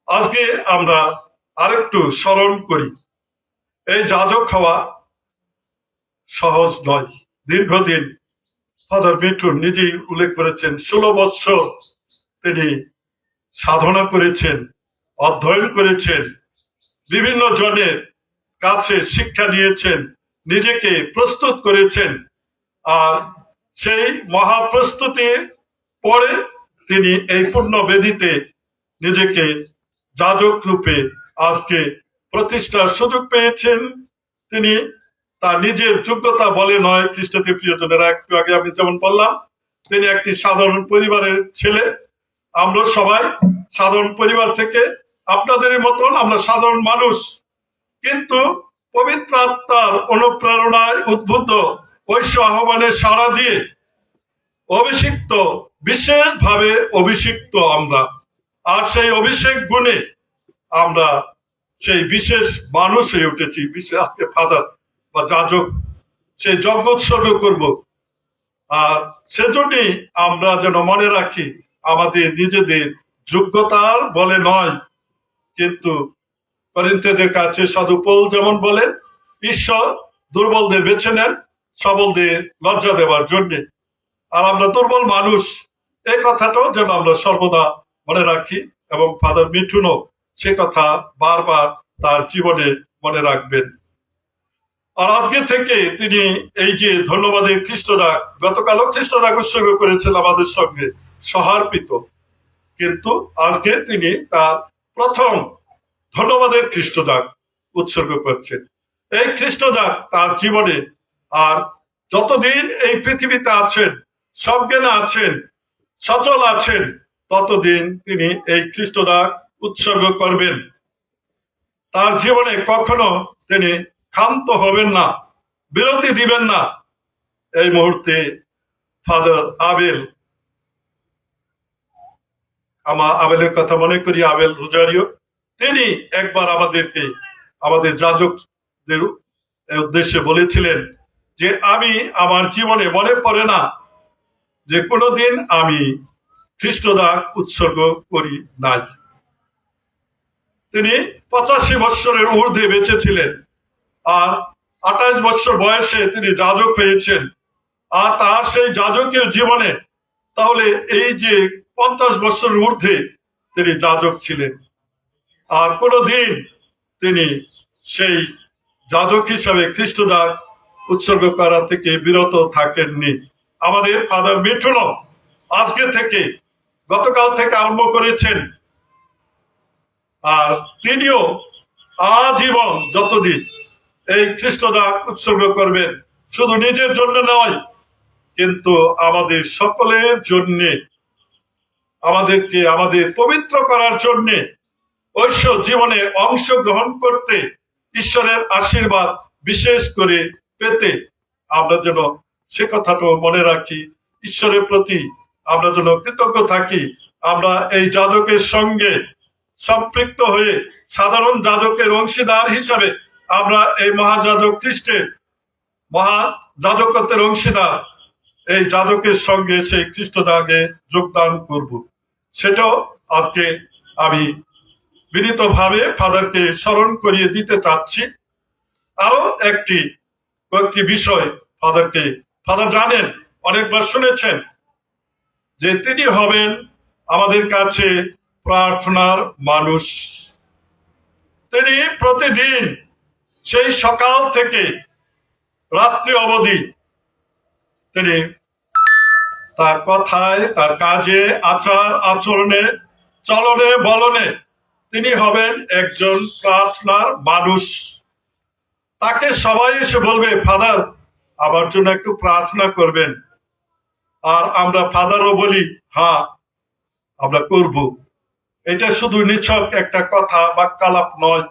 Speaker 7: আজকে আমরা আরেকটু স্মরণ করি, এই যাজক হওয়া সহজ নয়। দীর্ঘদিন ফাদার মিঠুন নিজেই উল্লেখ করেছেন, 16 বৎসর তিনি সাধনা করেছেন, অধ্যয়ন করেছেন, বিভিন্ন জনের কাছে শিক্ষা নিয়েছেন, নিজেকে প্রস্তুত করেছেন। আর সেই মহাপ্রস্তুতির পরে তিনি এই পূর্ণ বেদিতে নিজেকে যাজক রূপে আজকে প্রতিষ্ঠার সুযোগ পেয়েছেন। তিনি তার নিজের যোগ্যতা বলে নয়, খ্রিস্টতে প্রিয়জনেরা, একটু আগে আমি যেমন বললাম, তিনি একটি সাধারণ পরিবারের ছেলে। আমরা সবাই সাধারণ পরিবার থেকে, আপনাদের মতন আমরা সাধারণ মানুষ, কিন্তু পবিত্র আত্মার অনুপ্রেরণায় উদ্বুদ্ধ ঐশ্য আহ্বানে সাড়া দিয়ে অভিষিক্ত, বিশেষভাবে অভিষিক্ত আমরা। আর সেই অভিষেক গুণে আমরা সেই বিশেষ মানুষ হয়ে উঠেছি। বিশেষ আজকে ফাদার বা যাজক, সেই যজ্ঞ উৎসর্গ করব। আর সেজন্যই আমরা যেন মনে রাখি, আমাদের নিজেদের যোগ্যতার বলে নয়, কিন্তু করিন্থীয়দের কাছে সাধু পৌল যেমন বলেন, ঈশ্বর দুর্বলদের বেছে নেন সবলদের লজ্জা দেওয়ার জন্যে। আর আমরা দুর্বল মানুষ, এই কথাটাও যেন আমরা সর্বদা মনে রাখি এবং ফাদার মিঠুনও সে কথা বারবার তার জীবনে মনে রাখবেন। আর আজকে থেকে তিনি এই যে ধন্যবাদের খ্রিস্টরাগ, গতকালও খ্রিস্টরাগ উৎসর্গ করেছেন আমাদের সঙ্গে সহার্পিত, কিন্তু আজকে তিনি তার প্রথম ধন্যবাদের খ্রিস্টরাগ উৎসর্গ করছেন। এই খ্রিস্টজাত তার জীবনে আর যতদিন এই পৃথিবীতে আছেন, সজ্ঞানে আছেন, সচল আছেন, ততদিন তিনি এই খ্রিস্টজাত উৎসর্গ করবেন। তার জীবনে কখনো তিনি ক্ষান্ত হবেন না, বিরতি দিবেন না। এই মুহূর্তে ফাদার আবেল, আবেলের কথা মনে করি, আবেল রোজারিও, তিনি একবার আমাদের যাজকদের উদ্দেশ্যে বলেছিলেন যে আমি আমার জীবনে মনে পড়ে না যে কোনোদিন আমি খ্রিস্টজাত উৎসর্গ করি নাই। তিনি 85 বৎসরের ঊর্ধ্বে বেঁচে ছিলেন, আর 28 বৎসর বয়সে তিনি যাজক হয়েছেন। আর তার সেই যাজকের জীবনে তাহলে এই যে 50 বৎসরের ঊর্ধ্বে তিনি যাজক ছিলেন, আর কোনোদিন তিনি সেই যাজক হিসাবে খ্রিস্টজাত উৎসর্গ করা থেকে বিরত থাকেননি। আমাদের ফাদার মিঠুনও আজকে থেকে, গতকাল থেকে আরম্ভ করেছেন, আর তিনিও আজীবন যতদিন এই খ্রিস্টজাত উৎসর্গ করবেন, শুধু নিজের জন্য নয়, কিন্তু আমাদের সকলের জন্যে, আমাদেরকে আমাদের পবিত্র করার জন্যে, ঐশ্ব জীবনে অংশগ্রহণ করতে, ঈশ্বরের আশীর্বাদ বিশেষ করে পেতে আমরা যেন সে কথাটাও মনে রাখি। ঈশ্বরের প্রতি আমরা যেন কৃতজ্ঞ থাকি। আমরা এই যাজকের সঙ্গে সম্পৃক্ত হয়ে সাধারণ যাজকের অংশীদার হিসাবে আমরা এই মহাযাজক খ্রিস্টের মহাযাজকত্বের অংশীদার, এই যাজকের সঙ্গে সেই খ্রিস্টজাগে যোগদান করব। সেটাও আজকে আমি বিনীতভাবে ফাদারকে স্মরণ করিয়ে দিতে চাচ্ছি। আরো কয়েকটি বিষয় ফাদার জানেন, অনেকবার শুনেছেন যে তিনি হবেন আমাদের কাছে প্রার্থনার মানুষ। তিনি প্রতিদিন সেই সকাল থেকে রাত্রি অবধি তিনি তার কথায়, তার কাজে, আচার আচরণে, চলনে বলনে তিনি হবেন একজন প্রার্থনার মানুষ। তাকে সবাই এসে বলবে, ফাদার আমার জন্য একটু প্রার্থনা করবেন, আর আমরা ফাদারও বলি হ্যাঁ আমরা করব। এটা শুধু নিছক একটা কথা বাক্যালাপ নয়,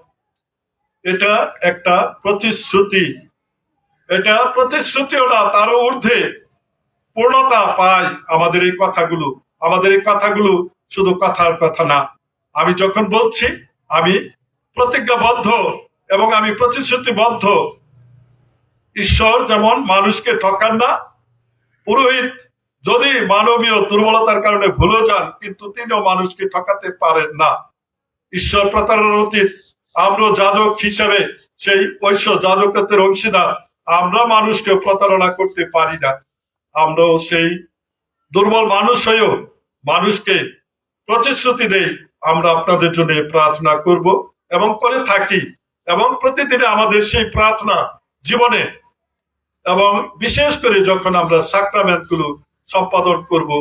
Speaker 7: এটা একটা প্রতিশ্রুতি। এটা প্রতিশ্রুতিও না, তারও ঊর্ধ্বে পূর্ণতা পায় আমাদের এই কথাগুলো। আমাদের এই কথাগুলো শুধু কথার কথা না। আমি যখন বলছি আমি প্রতিজ্ঞাবদ্ধ এবং আমি প্রতিশ্রুতিবদ্ধ। ঈশ্বর যেমন মানুষকে ঠকান না, পুরোহিত যদি মানবীয় দুর্বলতার কারণে ভুলে যান, কিন্তু তিনিও মানুষকে ঠকাতে পারেন না। ঈশ্বর প্রতারণার অতীত। আমরা যাজক হিসাবে সেই ঐশ্ব যাজকত্বের অংশীদার, আমরা মানুষকে প্রতারণা করতে পারি না। আমরাও সেই দুর্বল মানুষ হয়েও মানুষকে প্রতিশ্রুতি দেই আমরা আপনাদের জন্য প্রার্থনা করব এবং করে থাকি। এবং প্রতিদিনে আমাদের সেই প্রার্থনা জীবনে, এবং বিশেষ করে যখন আমরা সাক্রামেন্ট গুলো সম্পাদন করব,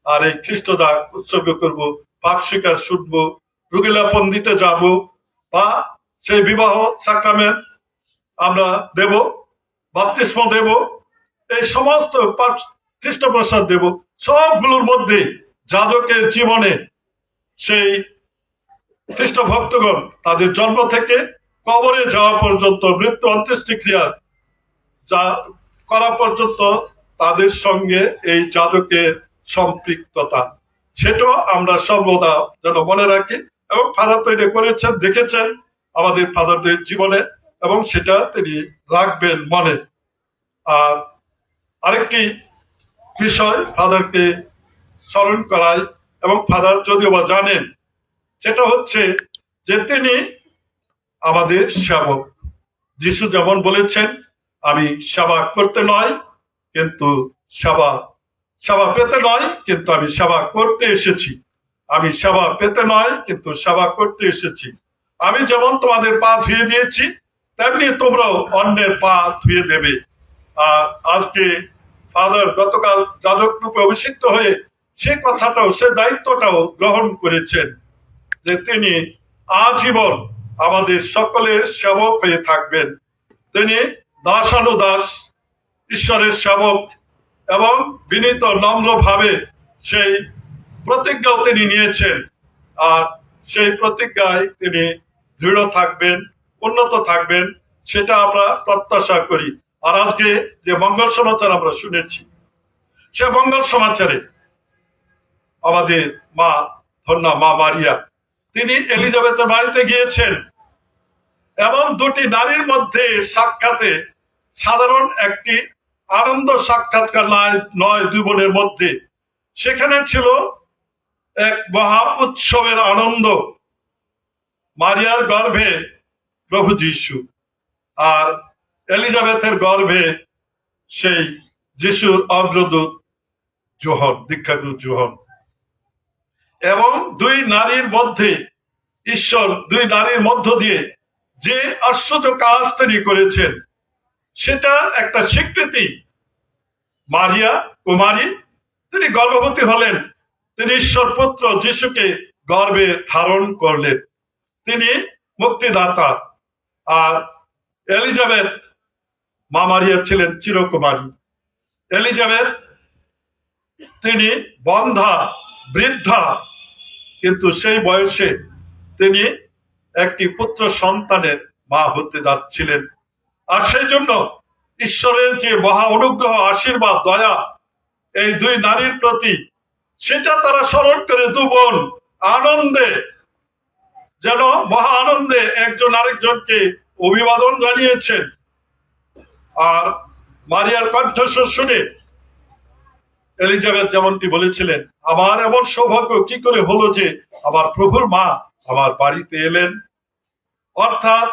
Speaker 7: আর এই খ্রিস্টজাত উৎসর্গ করব, পাপ স্বীকার শুনব, রোগীলাপন দিতে যাব, বা সেই বিবাহ সাক্রামেন্ট আমরা দেব, বাপ্তিস্ম দেব, এই সমস্ত খ্রিস্ট প্রসাদ দেব, সবগুলোর মধ্যে যাজকের জীবনে সেই খ্রিস্ট ভক্তগণ তাদের জন্ম থেকে কবরে যাওয়া পর্যন্ত, মৃত্যু অন্ত্যেষ্টিক্রিয়া যা করা পর্যন্ত তাদের সঙ্গে এই যাজকের সম্পৃক্ততা, সেটাও আমরা সর্বদা যেন মনে রাখি। এবং ফাদার তো এটা করেছেন, দেখেছেন আমাদের ফাদারদের জীবনে, এবং সেটা তিনি রাখবেন মনে। আর আরেকটি বিষয় ফাদারকে স্মরণ করায়, এবং ফাদার যদিও বা জানেন, সেটা হচ্ছে যে তিনি আমাদের সেবক। যিশু যেমন বলেছেন, আমি সেবা করতে নয় কিন্তু সেবা পেতে নয়, কিন্তু আমি সেবা করতে এসেছি। আমি সেবা পেতে নয় কিন্তু সেবা করতে এসেছি। আমি যেমন তোমাদের পা ধুয়ে দিয়েছি, তেমনি তোমরাও অন্যের পা ধুয়ে দেবে। আর আজকে ফাদার গতকাল যাজক রূপে অভিষিক্ত হয়ে সে কথাটাও, সে দায়িত্বটাও গ্রহণ করেছেন যে তিনি আজীবন আমাদের সকলের সেবক হয়ে থাকবেন। তিনি দাসানুদাস, ঈশ্বরের সেবক এবং বিনীত নম্র ভাবে সেই প্রতিজ্ঞাও তিনি নিয়েছেন। আর সেই প্রতিজ্ঞায় তিনি দৃঢ় থাকবেন, উন্নত থাকবেন, সেটা আমরা প্রত্যাশা করি। আর আজকে যে মঙ্গল সমাচার আমরা শুনেছি, সে মঙ্গল সমাচারে আমাদের মা ধন্যা মা মারিয়া, তিনি এলিজাবেথের বাড়িতে গিয়েছেন এবং দুটি নারীর মধ্যে সাক্ষাতে সাধারণ একটি আনন্দ সাক্ষাৎকার নয় দুই বোনের মধ্যে, সেখানে ছিল এক মহা উৎসবের আনন্দ। মারিয়ার গর্ভে প্রভু যীশু, আর এলিজাবেথের গর্ভে সেই যিশুর অগ্রদূত যোহন, দীক্ষাগুরু যোহন। এবং দুই নারীর মধ্যে ঈশ্বর দুই নারীর মধ্য দিয়ে যে আশ্চর্য কাজ তিনি করেছেন, সেটা একটা স্বীকৃতি। মারিয়া কুমারী, তিনি গর্ভবতী হলেন, তিনি ঈশ্বর পুত্র যিশুকে গর্ভে ধারণ করলেন, তিনি মুক্তিদাতা। আর এলিজাবেথ মা মারিয়া ছিলেন চিরকুমারী। এলিজাবেথ তিনি বন্ধা, বৃদ্ধা, কিন্তু সেই বয়সে তিনি একটি পুত্র সন্তানের মা হতে যাচ্ছিলেন। আর সেই জন্য ঈশ্বরের যে মহা অনুগ্রহ, আশীর্বাদ, দয়া এই দুই নারীর প্রতি, সেটা তারা স্মরণ করে দু বোন আনন্দে, যেন মহা আনন্দে একজন আরেকজনকে অভিবাদন জানিয়েছেন। আর মারিয়ার কণ্ঠস্বর শুনে এলিজাবেথ যেমনটি বলেছিলেন, আমার এমন সৌভাগ্য কি করে হলো যে আমার প্রভুর মা আমার বাড়িতে এলেন। অর্থাৎ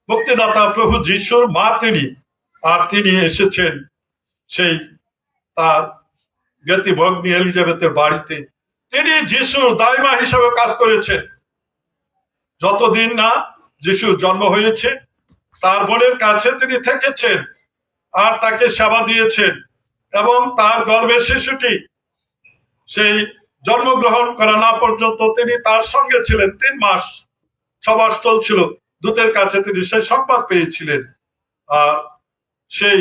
Speaker 7: মুক্তিদাতা প্রভু যিশুর মা তিনি, আর তিনি এসেছেন সেই তার জ্ঞাতি ভগ্নী এলিজাবেথের বাড়িতে। তিনি যিশুর দাইমা হিসাবে কাজ করেছেন। যতদিন না যিশুর জন্ম হয়েছে, তার বোনের কাছে তিনি থেকেছেন আর তাকে সেবা দিয়েছেন। এবং তার গর্ভের শিশুটি সেই জন্মগ্রহণ করা না পর্যন্ত তিনি তার সঙ্গে ছিলেন। 3 মাস 6 মাস চলছিল, দূতের কাছে তিনি সেই সংবাদ পেয়েছিলেন। আর সেই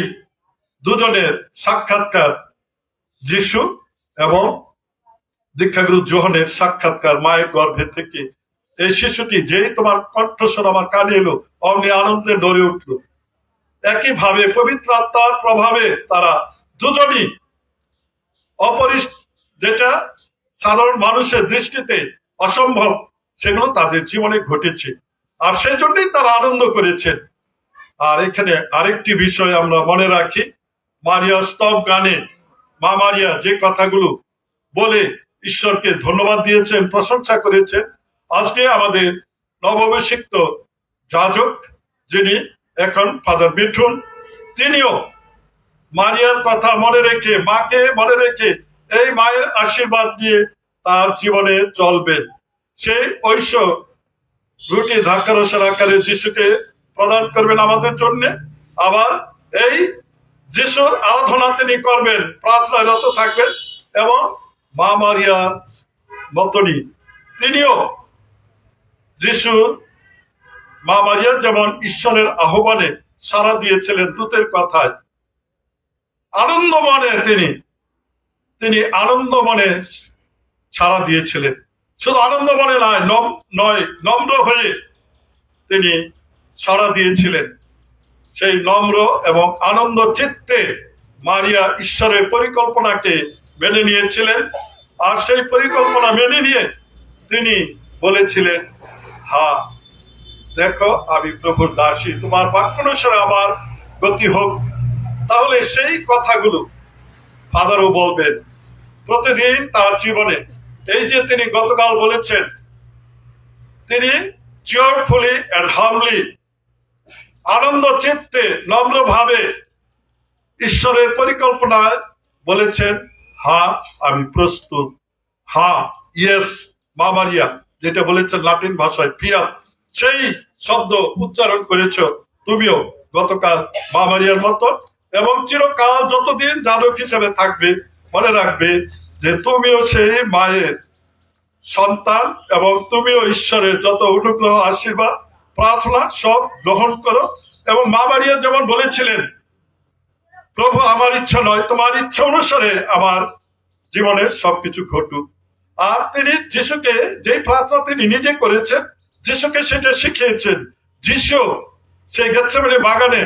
Speaker 7: দুজনের সাক্ষাৎকার, যিশু এবং দীক্ষাগুরু যোহনের সাক্ষাৎকার মায়ের গর্ভে থেকে, এই শিশুটি যেই তোমার কণ্ঠস্বর আমার কানে এলো, অমনি আনন্দে নড়ে উঠল। একইভাবে পবিত্র আত্মার প্রভাবে তারা দুজনই যেটা সাধারণ মানুষের দৃষ্টিতে অসম্ভব, সেগুলো তাদের জীবনে ঘটেছে। আর সেই জন্যই তারা আনন্দ করেছেন। আর এখানে আরেকটি বিষয় আমরা মনে রাখি, মারিয়া স্তব গানে মা মারিয়া যে কথাগুলো বলে ঈশ্বরকে ধন্যবাদ দিয়েছেন, প্রশংসা করেছেন, আজকে আমাদের নবঅভিষিক্ত যাজক যিনি এখন ফাদার মিঠুন, তিনিও মারিয়ার কথা মনে রেখে, মাকে মনে রেখে এই মায়ের আশীর্বাদ নিয়ে তার জীবনে চলবেন। সেই ঐশ্য রুটি দ্রাক্ষারসের আকারে যিশুকে প্রদান করবেন আমাদের জন্য। আবার এই যিশুর আরাধনা তিনি করবেন, প্রার্থনায় রত থাকবেন। এবং মা মারিয়ার মতনই তিনিও যিশুর, মা মারিয়া যেমন ঈশ্বরের আহ্বানে সাড়া দিয়েছিলেন দূতের কথায়, আনন্দ মনে তিনি আনন্দ মনে সাড়া দিয়েছিলেন। শুধু আনন্দ মনে নয়, নম্র হয়ে তিনি সাড়া দিয়েছিলেন। সেই নম্র এবং আনন্দ চিত্তে মারিয়া ঈশ্বরের পরিকল্পনাকে মেনে নিয়েছিলেন। আর সেই পরিকল্পনা মেনে নিয়ে তিনি বলেছিলেন, হ্যাঁ দেখো আমি প্রভুর দাসী, তোমার বাক্যানুসারে আমার গতি হোক। তাহলে সেই কথাগুলো ফাদারও বলবেন প্রতিদিন তার জীবনে। এই যে তিনি গতকাল বলেছেন, তিনি cheerfully and humbly, আনন্দ চিত্তে নম্র ভাবে ঈশ্বরের পরিকল্পনায় বলেছেন, হ্যাঁ আমি প্রস্তুত, হ্যাঁ ইয়েস মা মারিয়া, যেটা বলেছেন লাতিন ভাষায় ফিয়াত, সেই শব্দ উচ্চারণ করেছ তুমিও গতকাল মা মারিয়ার মতো। এবং চিরকাল যতদিন যাজক হিসেবে থাকবে, মনে রাখবে যে তুমিও সেই মায়ের সন্তান এবং তুমিও ঈশ্বরের যত অনুগ্রহ, আশীর্বাদ প্রার্থনা সব গ্রহণ করো। এবং মা মারিয়া যেমন বলেছিলেন, প্রভু আমার ইচ্ছা নয় তোমার ইচ্ছা অনুসারে আমার জীবনে সবকিছু ঘটুক। আর তিনি যিশুকে যেই প্রার্থনা তিনি নিজে করেছেন, যিশুকে সেটা শিখিয়েছেন। যিশু সেই গেতসেমানি বাগানে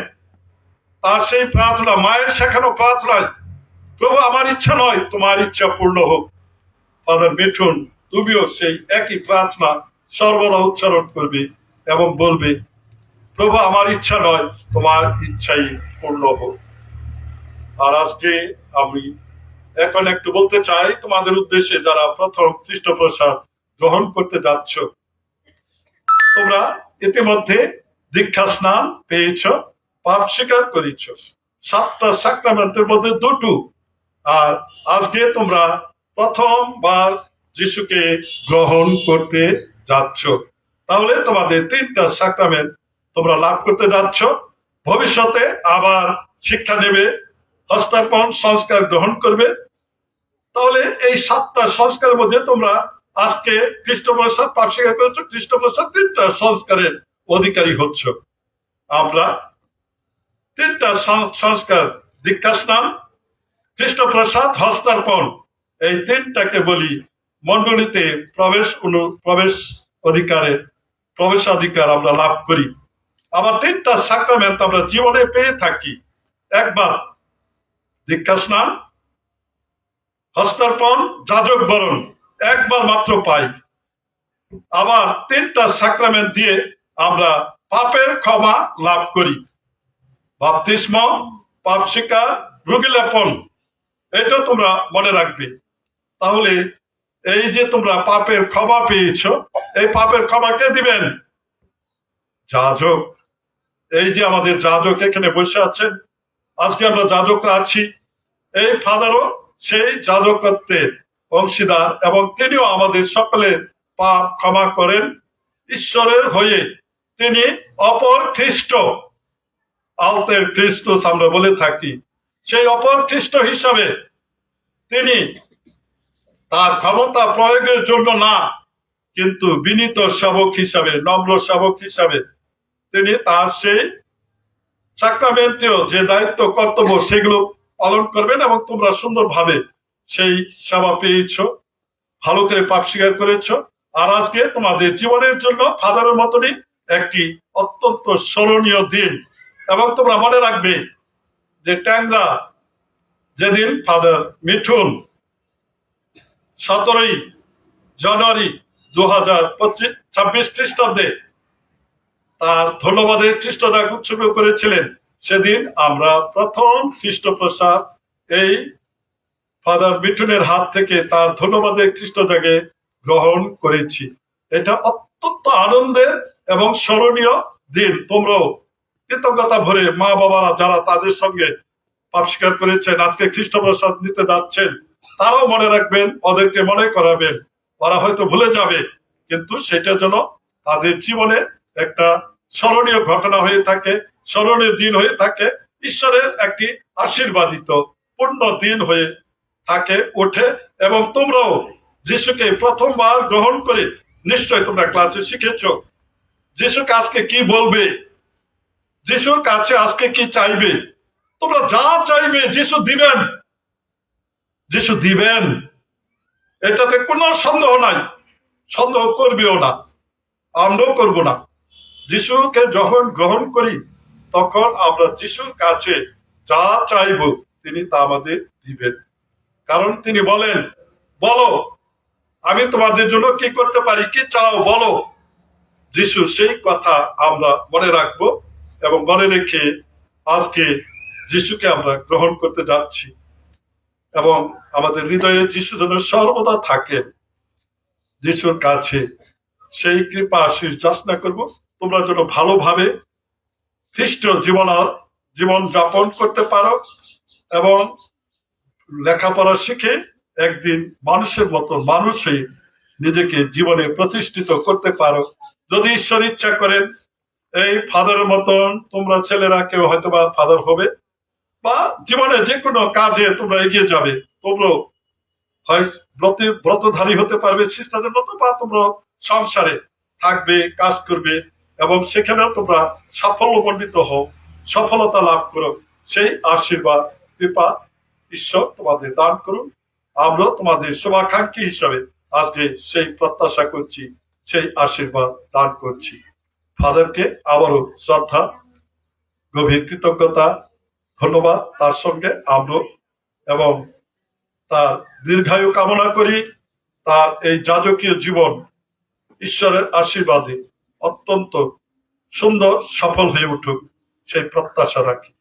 Speaker 7: তার সেই প্রার্থনা, মায়ের শেখানো প্রার্থনায়, প্রভু আমার ইচ্ছা নয় তোমার ইচ্ছা পূর্ণ হোক। ফাদার মিঠুন, তুমিও সেই একই প্রার্থনা সর্বদা উচ্চারণ করবে এবং বলবে, প্রভু আমার ইচ্ছা নয় তোমার ইচ্ছাই পূর্ণ হোক। আর আজকে আমি এখন একটু বলতে চাই তোমাদের উদ্দেশ্যে, যারা প্রথম খ্রিস্টপ্রসাদ গ্রহণ করতে যাচ্ছ, তোমরা ইতিমধ্যে দীক্ষা স্নান পেয়েছ, পাপ স্বীকার করেছ, 7টা সাক্রামেন্টের মধ্যে 2টো। আর আজকে তোমরা প্রথমবার যিশুকে গ্রহণ করতে যাচ্ছ। তাহলে তোমাদের 3টা সাক্রামেন্ট তোমরা লাভ করতে যাচ্ছ। ভবিষ্যতে আবার শিক্ষা নেবে, হস্তার্পণ সংস্কার গ্রহণ করবে। তাহলে এই 7টা সংস্কারের মধ্যে তোমরা আজকে খ্রিস্টপ্রসাদ পাপ স্বীকার করেছ, খ্রিস্টপ্রসাদ 3টা সংস্কারের অধিকারী হচ্ছ। আমরা 3টা সংস্কার, দীক্ষা স্নান, খ্রিস্টপ্রসাদ, হস্তার্পণ, এই 3টাকে বলি মণ্ডলীতে প্রবেশাধিকার আমরা লাভ করি। আবার 3টা সাক্রামেন্ট আমরা জীবনে পেয়ে থাকি। একবার দীক্ষা স্নান, হস্তার্পণ, যাজক বরণ একবার মাত্র পাই। আবার 3টা সাক্রামেন্ট দিয়ে আমরা পাপের ক্ষমা লাভ করি। বাপ্তিস্ম, পাপ স্বীকার, রোগী লেপন, এটা তোমরা মনে রাখবে। তাহলে এই যে তোমরা পাপের ক্ষমা পেয়েছ, এই পাপের ক্ষমা কে দিবেন? যাজক। এই যে আমাদের যাজক এখানে বসে আছেন, আজকে আমরা যাজকরা আছি, এই ফাদারও সেই যাজকত্বের অংশীদার এবং তিনিও আমাদের সকলের পাপ ক্ষমা করেন ঈশ্বরের হয়ে। তিনি অপর খ্রিস্ট, আলতের খ্রিস্টুস আমরা বলে থাকি। সেই অপর খ্রিস্ট হিসাবে তিনি তার ক্ষমতা প্রয়োগের জন্য না, কিন্তু বিনীত সেবক হিসাবে, নম্র সেবক হিসাবে তিনি তার সেই সাক্রামেন্টেও যে দায়িত্ব কর্তব্য সেগুলো পালন করবেন। এবং তোমরা সুন্দরভাবে সেই সেবা পেয়েছ, ভালো করে পাপ স্বীকার করেছ। আর আজকে তোমাদের জীবনের জন্য ফাদারের মতনই একটি অত্যন্ত স্মরণীয় দিন। এবং তোমরা মনে রাখবে যে ট্যাংরা যেদিন ফাদার মিঠুন 17ই জানুয়ারি 2026 খ্রিস্টাব্দে তার ধন্যবাদের খ্রিস্টদাগ উৎসর্গ করেছিলেন, সেদিন আমরা প্রথম খ্রিস্টপ্রসাদ এই ফাদার মিঠুনের হাত থেকে তার ধন্যবাদের খ্রিস্টদাগে গ্রহণ করেছি। এটা অত্যন্ত আনন্দের এবং স্মরণীয় দিন। তোমরাও কৃতজ্ঞতা ভরে মা বাবারা যারা তাদের সঙ্গে পাপ স্বীকার করেছেন, আজকে খ্রিস্টপ্রসাদ নিতে যাচ্ছেন, তারাও মনে রাখবেন, ওদেরকে মনে করাবেন। ওরা হয়তো ভুলে যাবে, কিন্তু সেটা যেন তাদের জীবনে একটা স্মরণীয় ঘটনা হয়ে থাকে, স্মরণীয় দিন হয়ে থাকে, ঈশ্বরের একটি আশীর্বাদিত পূর্ণ দিন হয়ে থাকে ওঠে। এবং তোমরাও যিশুকে প্রথমবার গ্রহণ করে নিশ্চয় তোমরা ক্লাসে শিখেছ যিশুকে আজকে কি বলবে, যিশুর কাছে আজকে কি চাইবে। তোমরা যা চাইবে যিশু দিবেন, যিশু দিবেন, এটাতে কোনো সন্দেহ নাই। সন্দেহ করবেও না, আমরাও করব না। যিশুকে যখন গ্রহণ করি তখন আমরা যিশুর কাছে যা চাইব তিনি তা আমাদের দিবেন। কারণ তিনি বলেন, বলো আমি তোমাদের জন্য কি করতে পারি, কি চাও বলো। যিশু সেই কথা আমরা মনে রাখবো এবং মনে রেখে আজকে যিশুকে আমরা গ্রহণ করতে যাচ্ছি। এবং আমাদের হৃদয়ে যিশু যেন সর্বদা থাকেন। যিশুর কাছে সেই কৃপা আশীষ যাচনা করবো তোমরা যেন ভালোভাবে খ্রিস্ট জীবন যাপন করতে পারো এবং লেখাপড়া শিখে একদিন মানুষের মতো মানুষই নিজেকে জীবনে প্রতিষ্ঠিত করতে পারো। যদি ঈশ্বর ইচ্ছা করেন এই ফাদারের মতন তোমরা ছেলেরা কেউ হয়তো বা ফাদার হবে, বা জীবনে যে কোনো কাজে তোমরা এগিয়ে যাবে। তোমরা হয় ব্রতধারী হতে পারবে সিস্টারদের মতো, বা তোমরা সংসারে থাকবে, কাজ করবে এবং সেখানেও তোমরা সাফল্যমণ্ডিত হও, সফলতা লাভ করো, সেই আশীর্বাদ কৃপা ঈশ্বর তোমাদের দান করুন। আমরা তোমাদের শুভাকাঙ্ক্ষী হিসাবে আজকে সেই প্রত্যাশা করছি, সেই আশীর্বাদ দান করছি। ফাদারকে আবারও শ্রদ্ধা, গভীর কৃতজ্ঞতা, ধন্যবাদ তার সঙ্গে আমরা, এবং তার দীর্ঘায়ু কামনা করি। তার এই যাজকীয় জীবন ঈশ্বরের আশীর্বাদে অত্যন্ত সুন্দর সফল হয়ে উঠুক, সেই প্রত্যাশা রাখি।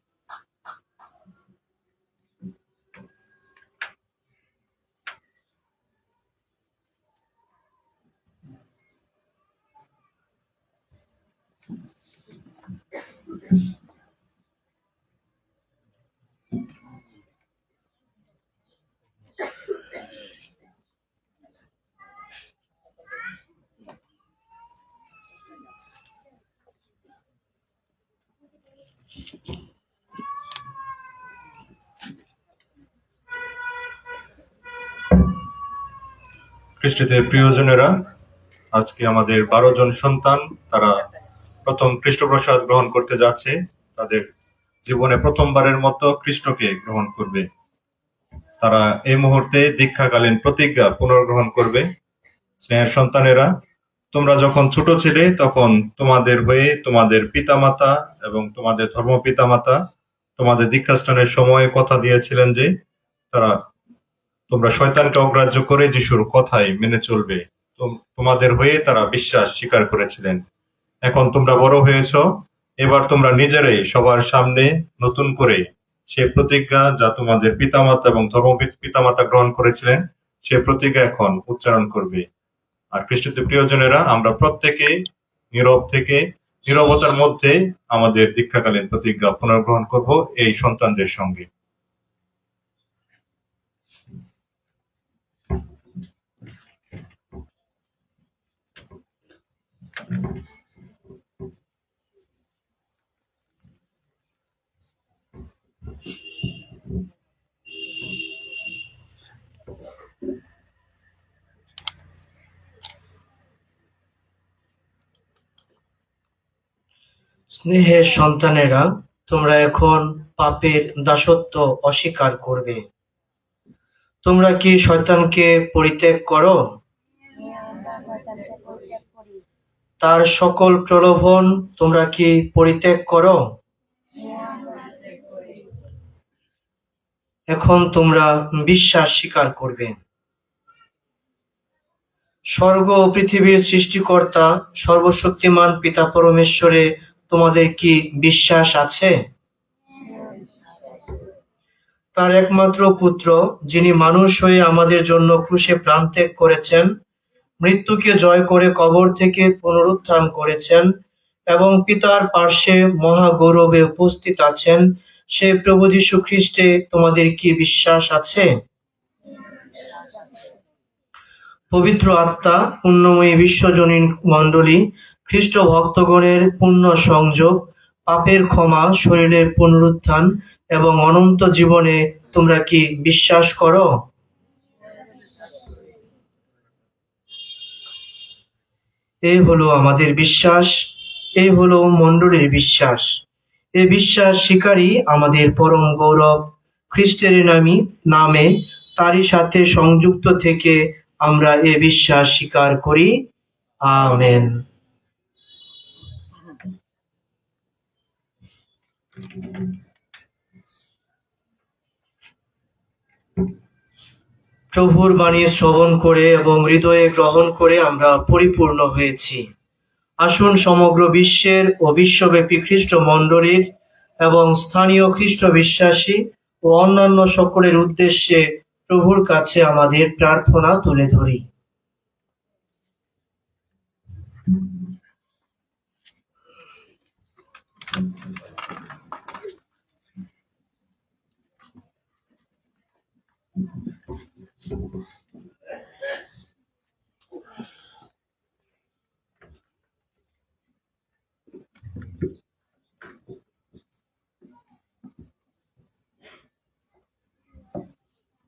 Speaker 2: খ্রিস্টীতে প্রিয়জনেরা, আজকে আমাদের 12 জন সন্তান তারা প্রথম খ্রিস্টপ্রসাদ গ্রহণ করতে যাচ্ছে। তাদের জীবনে প্রথমবারের মতো খ্রিস্টকে গ্রহণ করবে। তারা এই মুহূর্তে দীক্ষাকালীন প্রতিজ্ঞা পুনর্গ্রহণ করবে। স্নেহের সন্তানেরা, তোমরা যখন ছোট ছিলে তখন তোমাদের হয়ে তোমাদের পিতামাতা এবং তোমাদের ধর্ম পিতামাতা তোমাদের দীক্ষাস্থানের সময় কথা দিয়েছিলেন যে তোমরা শয়তানকে অগ্রাহ্য করে যিশুর কথাই মেনে চলবে। তোমাদের হয়ে তারা বিশ্বাস স্বীকার করেছিলেন। এখন তোমরা বড় হয়েছ, এবার তোমরা নিজেরাই সবার সামনে নতুন করে সে প্রতিজ্ঞা যা তোমাদের পিতামাতা এবং ধর্ম পিতামাতা গ্রহণ করেছিলেন সে প্রতিজ্ঞা এখন উচ্চারণ করবে। আর খ্রিস্টীয় প্রিয়জনেরা, আমরা প্রত্যেকে নীরবতার মধ্যে আমাদের দীক্ষাকালীন প্রতিজ্ঞা পুনর্গ্রহণ করব এই সন্তানদের সঙ্গে।
Speaker 3: স্নেহের সন্তানেরা, তোমরা এখন পাপের দাসত্ব অস্বীকার করবে। তোমরা কি শয়তানকে পরিত্যাগ করো? তার সকল প্রলোভন তোমরা কি পরিত্যাগ করো? এখন তোমরা বিশ্বাস স্বীকার করবে। স্বর্গ ও পৃথিবীর সৃষ্টিকর্তা সর্বশক্তিমান পিতা পরমেশ্বরে তোমাদের কি বিশ্বাস আছে? তার একমাত্র পুত্র, যিনি মানুষ হয়ে আমাদের জন্য ক্রুশে প্রাণত্যাগ করেছেন, মৃত্যুকে জয় করে কবর থেকে পুনরুত্থান করেছেন এবং পিতার পার্শ্বে মহাগৌরবে উপস্থিত আছেন, সে প্রভু যীশু খ্রিস্টে তোমাদের কি বিশ্বাস আছে? পবিত্র আত্মা, পুণ্যময়ী বিশ্বজনীন মণ্ডলী, খ্রিস্ট ভক্তগণের পুণ্য সংযোগ, পাপের ক্ষমা, শরীরের পুনরুত্থান এবং অনন্ত জীবনে তোমরা কি বিশ্বাস করো? এই হলো আমাদের বিশ্বাস, এই হলো মণ্ডলীর বিশ্বাস। এই বিশ্বাস স্বীকারই আমাদের পরম গৌরব। খ্রিস্টের নামে তারই সাথে সংযুক্ত থেকে আমরা এ বিশ্বাস স্বীকার করি। আমেন। প্রভুর বাণী শ্রবণ করে এবং হৃদয়ে গ্রহণ করে আমরা পরিপূর্ণ হয়েছি। আসুন সমগ্র বিশ্বের ও বিশ্বব্যাপী খ্রিস্ট মণ্ডলীর এবং স্থানীয় খ্রিস্ট বিশ্বাসী ও অন্যান্য সকলের উদ্দেশ্যে প্রভুর কাছে আমাদের প্রার্থনা তুলে ধরি।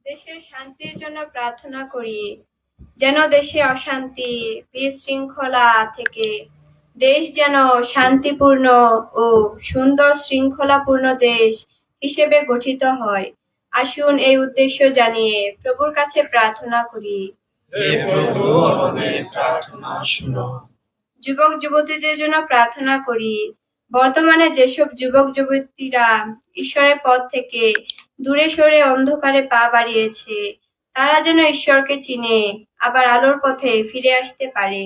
Speaker 8: দেশের শান্তির জন্য প্রার্থনা করি, যেন দেশে অশান্তি, বিশৃঙ্খলা থেকে দেশ যেন শান্তিপূর্ণ ও সুন্দর শৃঙ্খলাপূর্ণ দেশ হিসেবে গঠিত হয়। আসুন এই উদ্দেশ্য জানিয়ে প্রভুর কাছে প্রার্থনা করি।
Speaker 3: হে প্রভু, আমাদের প্রার্থনা শুনো।
Speaker 8: যুবক যুবতীদের জন্য প্রার্থনা করি। বর্তমানে যেসব যুবক যুবতীরা ঈশ্বরের পথ থেকে দূরে সরে অন্ধকারে পা বাড়িয়েছে, তারা যেন ঈশ্বরকে চিনে আবার আলোর পথে ফিরে আসতে পারে।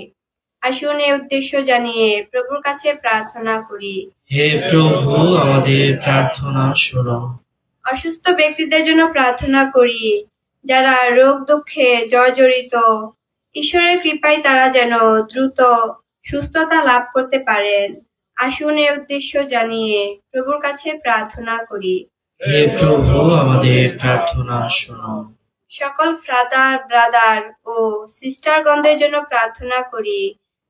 Speaker 8: আসুন এই উদ্দেশ্য জানিয়ে প্রভুর কাছে প্রার্থনা করি।
Speaker 3: হে প্রভু, আমাদের প্রার্থনা শুনো।
Speaker 8: অসুস্থ ব্যক্তিদের জন্য প্রার্থনা করি, যারা রোগ দুঃখে জর্জরিত। ঈশ্বরের কৃপায় তারা যেন দ্রুত সুস্থতা লাভ করতে পারেন। আসুন এই উদ্দেশ্য জানিয়ে প্রভুর কাছে প্রার্থনা করি।
Speaker 3: হে প্রভু, আমাদের প্রার্থনা শুনো।
Speaker 8: সকল ফাদার ব্রাদার ও সিস্টারগণদের জন্য প্রার্থনা করি,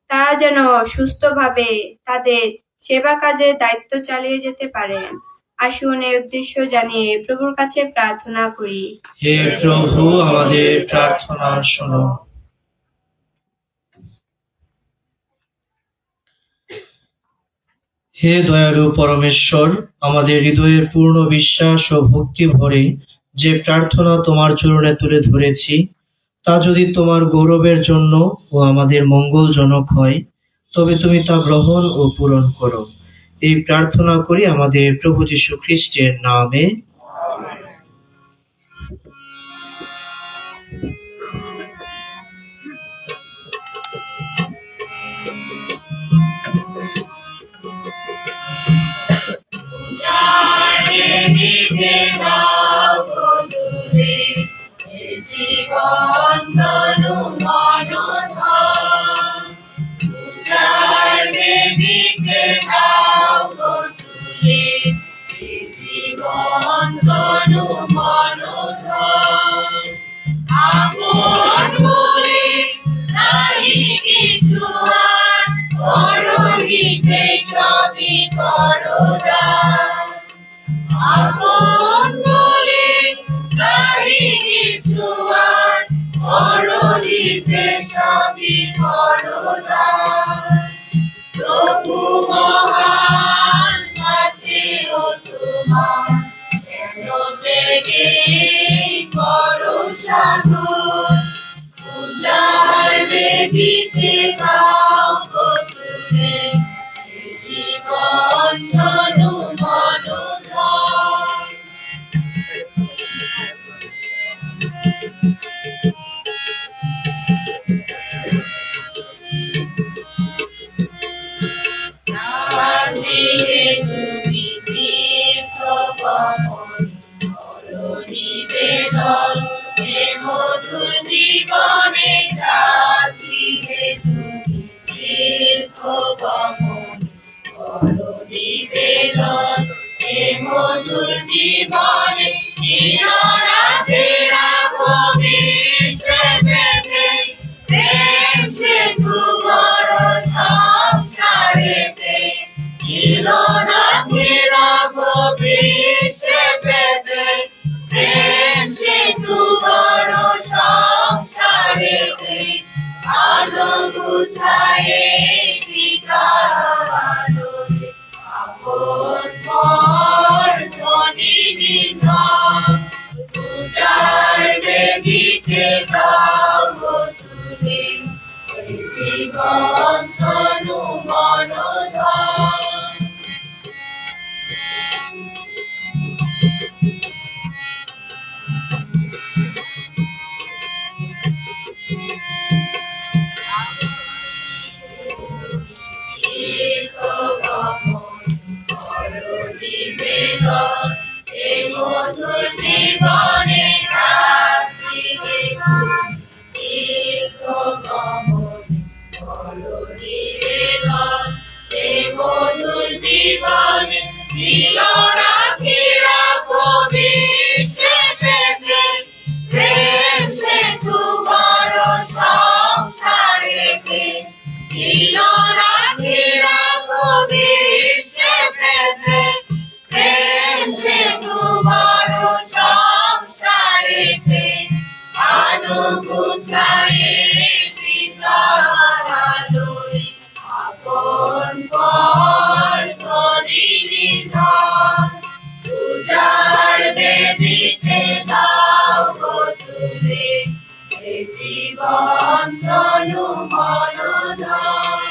Speaker 8: তারা যেন সুস্থভাবে তাদের সেবা কাজের দায়িত্ব চালিয়ে যেতে পারেন। আসুন এই উদ্দেশ্য জানিয়ে প্রভুর কাছে প্রার্থনা করি।
Speaker 3: হে প্রভু, আমাদের প্রার্থনা শোনো। হে দয়ালু পরমেশ্বর, আমাদের হৃদয়ের পূর্ণ বিশ্বাস ও ভক্তি ভরে যে প্রার্থনা তোমার চরণে তুলে ধরেছি, তা যদি তোমার গৌরবের জন্য ও আমাদের মঙ্গলজনক হয়, তবে তুমি তা গ্রহণ ও পূরণ করো। এই প্রার্থনা করি আমাদের প্রভু যীশু খ্রিস্টের নামে।
Speaker 9: Apple দিতে দাও গো তুমি এ জীবন তনু মন ধন।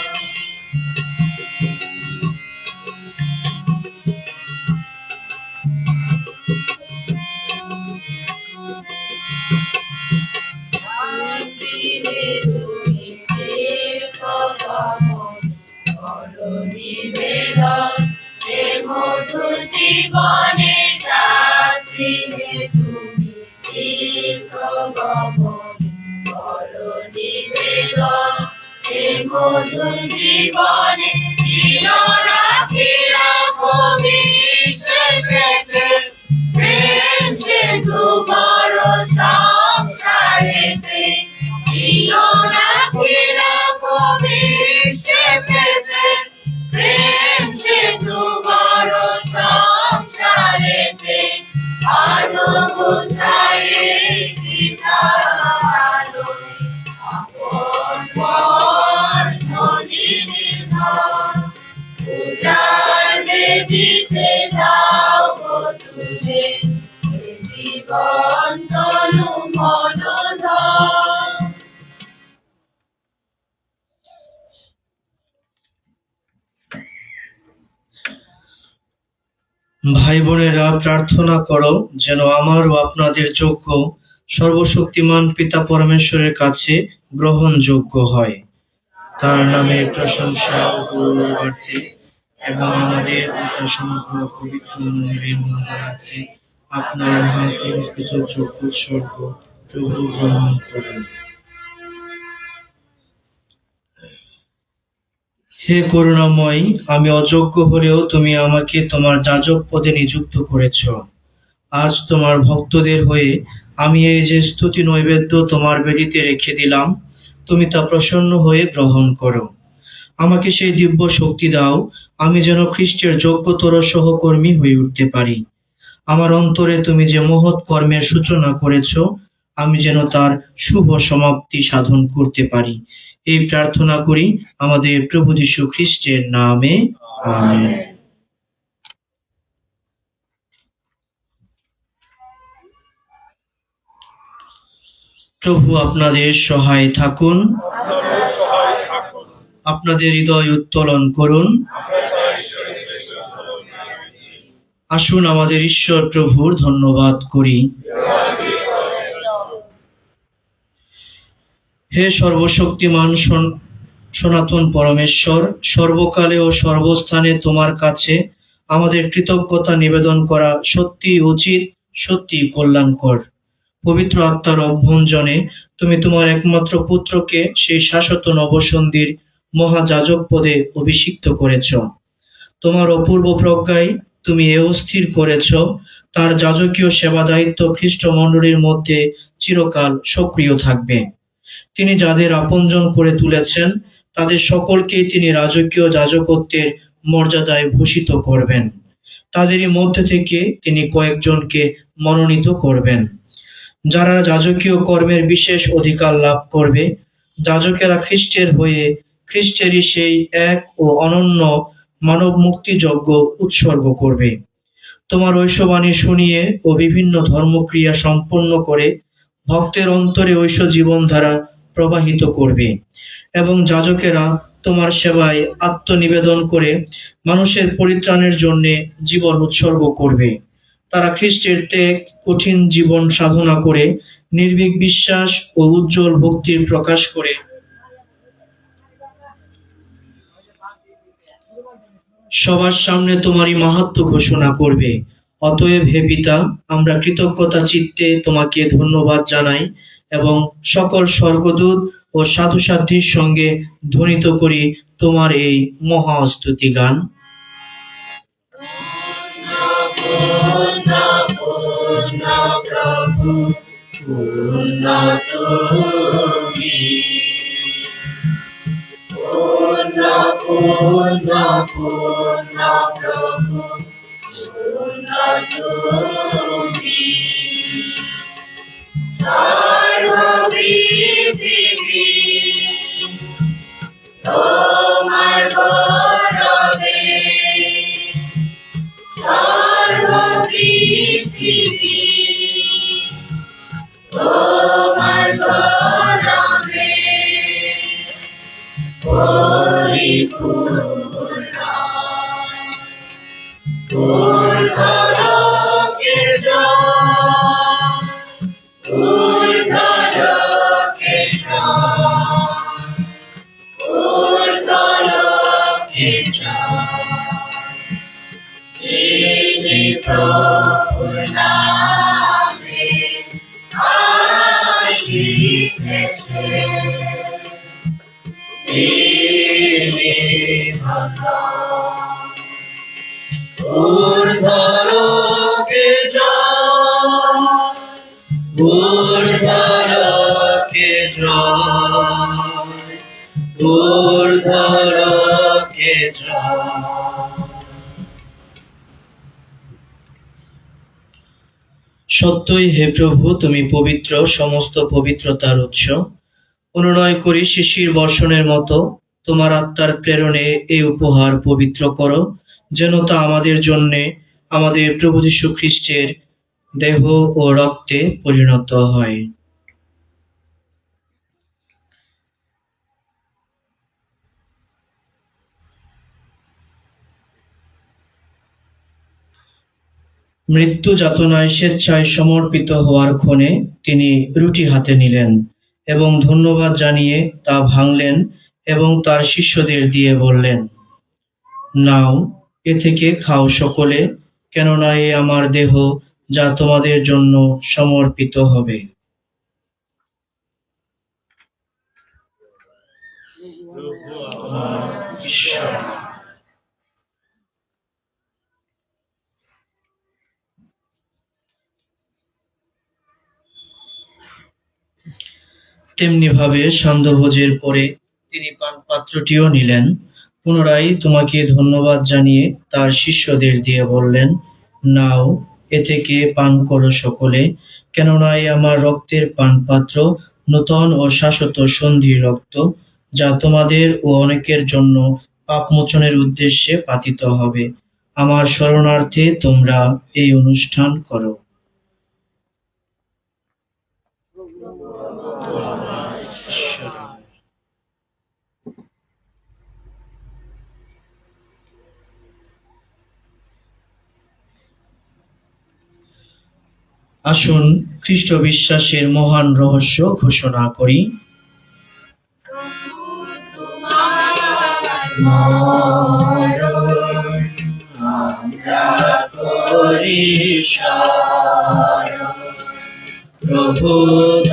Speaker 9: প্রাণে তুমি তীর্থগমন করো নিবেদন, এ মধুর জীবনে যাত্রী হে তুমি তীর্থগমন করো নিবেদন, এ মধুর জীবনে চির রাখি রাখো বিশ্বের পেতে প্রেম সেতু বড় সংসারেতে, চির রাখি রাখো বিশ্বের পেতে প্রেম সেতু বড় সংসারেতে, আলো বুঝায়ে চিতালো আপন মন ধনী নির্ধন, পূজার বেদিতে দাও গো তুলে এ জীবন তনু মন ধন।
Speaker 3: ভাই বোনেরা, প্রার্থনা করো যেন আমার ও আপনাদের যজ্ঞ সর্বশক্তিমান পিতা পরমেশ্বরের কাছে গ্রহণযোগ্য হয়, তার নামে প্রশংসা ও গৌরবার্থে এবং আমাদের ও তার সমগ্র পবিত্র মন্দিরের মঙ্গলার্থে আপনার হাতে অর্পিত যজ্ঞ উৎসর্গ প্রভু গ্রহণ করুন। হে করুণাময়, আমি অযোগ্য হলেও তুমি আমাকে তোমার যাজক পদে নিযুক্ত করেছ। আজ তোমার ভক্তদের হয়ে আমি এই যে স্তুতি নৈবেদ্য তোমার বেদিতে রেখে দিলাম, তুমি তা প্রসন্ন হয়ে গ্রহণ করো। আমাকে সেই দিব্য শক্তি দাও, আমি যেন খ্রিস্টের যোগ্যতর সহকর্মী হয়ে উঠতে পারি। আমার অন্তরে তুমি যে মহৎ কর্মের সূচনা করেছ, আমি যেন তার শুভ সমাপ্তি সাধন করতে পারি। এই প্রার্থনা করি আমাদের প্রভু যীশু খ্রিস্টের নামে, আমেন। প্রভু আপনাদের সহায় থাকুন, আপনাদের হৃদয় উত্তোলন করুন। আসুন আমাদের ঈশ্বর প্রভুর ধন্যবাদ করি। হে সর্বশক্তিমান সনাতন পরমেশ্বর, সর্বকালে ও সর্বস্থানে তোমার কাছে আমাদের কৃতজ্ঞতা নিবেদন করা সত্যি উচিত, সত্যি কল্যাণকর। পবিত্র আত্মার অভ্যঞ্জনে তুমি তোমার একমাত্র পুত্রকে সেই শাশ্বত নবসন্ধির মহাযাজক পদে অভিষিক্ত করেছ। তোমার অপূর্ব প্রজ্ঞায় তুমি এও স্থির করেছ তার যাজকীয় সেবা দায়িত্ব খ্রিস্ট মণ্ডলীর মধ্যে চিরকাল সক্রিয় থাকবে। তিনি যাদের আপনজন করে তুলেছেন তাদের সকলকেই তিনি রাজকীয় যাজকত্বের মর্যাদায় ভূষিত করবেন। তাদেরই মধ্যে থেকে তিনি কয়েকজনকে মনোনীত করবেন, যারা যাজকীয় কর্মের বিশেষ অধিকার লাভ করবে। যাজকেরা খ্রিস্টের হয়ে খ্রিস্টেরই সেই এক ও অনন্য মানব মুক্তিযজ্ঞ উৎসর্গ করবে। তোমার ঐশ্ববাণী শুনিয়ে ও বিভিন্ন ধর্মক্রিয়া সম্পন্ন করে ভক্তের অন্তরে ঐশ্ব জীবনধারা প্রবাহিত করবে এবং যাজকেরা তোমার সেবায় আত্মনিবেদন করে মানুষের পরিত্রাণের জন্য জীবন উৎসর্গ করবে। তারা খ্রিস্টের ত্যাগ কঠিন জীবন সাধনা করে নির্ভীক বিশ্বাস ও উজ্জ্বল ভক্তির প্রকাশ করে সবার সামনে তোমারই মাহাত্ম্য ঘোষণা করবে। অতএব হে পিতা, আমরা কৃতজ্ঞতা চিত্তে তোমাকে ধন্যবাদ জানাই এবং সকল স্বর্গদূত ও সাধুসাধ্যির সঙ্গে ধ্বনিত করি তোমার এই মহা স্তুতি গান।
Speaker 9: প্রভু পূর্ণ তুমি, পূর্ণ পূর্ণ পূর্ণ প্রভু পূর্ণ তুমি, সর্বপৃথিবী তোমার গৌরবে, সর্বপৃথিবী প্রভুর নামে আসিতেছে। তিনি
Speaker 3: ঊর্ধ্বলোকে জয়, ঊর্ধ্বলোকে জয়, ঊর্ধ্বলোকে জয়। সত্যই হে প্রভু, তুমি পবিত্র, সমস্ত পবিত্রতার উৎস। অনুনয় করি শিশির বর্ষণের মতো তোমার আত্মার প্রেরণে এই উপহার পবিত্র করো, যেন তা আমাদের জন্যে আমাদের প্রভু যীশু খ্রিস্টের দেহ ও রক্তে পরিণত হয়। মৃত্যু যাতনায় স্বেচ্ছায় সমর্পিত হওয়ার ক্ষণে তিনি রুটি হাতে নিলেন এবং ধন্যবাদ জানিয়ে তা ভাঙলেন এবং তার শিষ্যদের দিয়ে বললেন, নাও, এ থেকে খাও সকলে, কেননা এ আমার দেহ, যা তোমাদের জন্য সমর্পিত হবে। তেমনি ভাবে সান্ধ্যভোজের পরে তিনি পানপাত্রটিও নিলেন, পুনরায় তোমাকে ধন্যবাদ জানিয়ে তার শিষ্যদের দিয়ে বললেন, নাও, এ থেকে পান করো সকলে, কেননা এ আমার রক্তের পানপাত্র, নূতন ও শাশ্বত সন্ধির রক্ত, যা তোমাদের ও অনেকের জন্য পাপমোচনের উদ্দেশ্যে পাতিত হবে। আমার স্মরণার্থে তোমরা এই অনুষ্ঠান করো। আসুন খ্রিস্ট বিশ্বাসের মহান রহস্য ঘোষণা করি।
Speaker 9: আমরা করি স্মরণ, প্রভু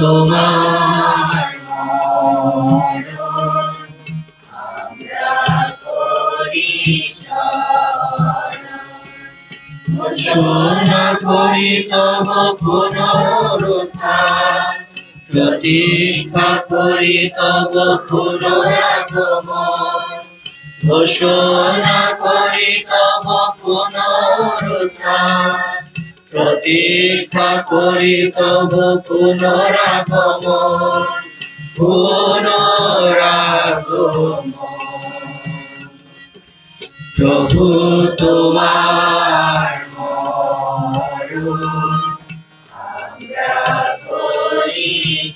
Speaker 9: তোমার মরণ। আমরা করি স্মরণ, ঘোষণা করি তব পুনরুত্থান, প্রতীক্ষা করি তব পুনরাগমন। ঘোষণা করি তব পুনরুত্থান, প্রতীক্ষা করি তব পুনরাগমন। পুনরাগমন। প্রভু তোমার মরণ, আমরা করি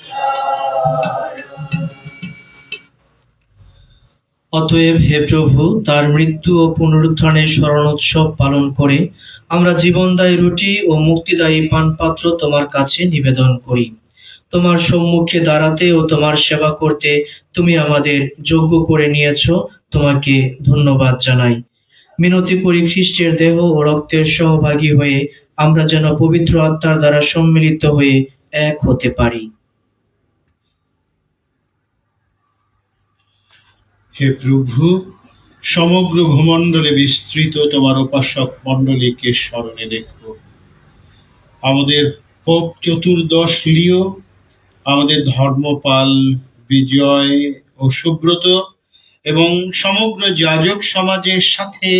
Speaker 9: স্মরণ।
Speaker 3: অতএব হে প্রভু, তার মৃত্যু ও পুনরুত্থানের স্মরণোৎসব পালন করে আমরা জীবনদায়ী রুটি ও মুক্তিদায়ী পানপাত্র তোমার কাছে নিবেদন করি। তোমার সম্মুখে দাঁড়াতে ও তোমার সেবা করতে তুমি আমাদের যোগ্য করে নিয়েছ, তোমাকে ধন্যবাদ জানাই। মিনতি করি খ্রিস্টের দেহ ও রক্তের সহভাগী হয়ে আমরা যেন পবিত্র আত্মার দ্বারা সম্মিলিত হয়ে এক হতে পারি।
Speaker 10: হে প্রভু, সমগ্র ভূমণ্ডলে বিস্তৃত তোমার উপাসক মণ্ডলীকে স্মরণে রেখো। আমাদের পোপ চতুর্দশ লিও, আমাদের ধর্মপাল বিজয় ও সুব্রত এবং সমগ্র যাজক সমাজের সাথে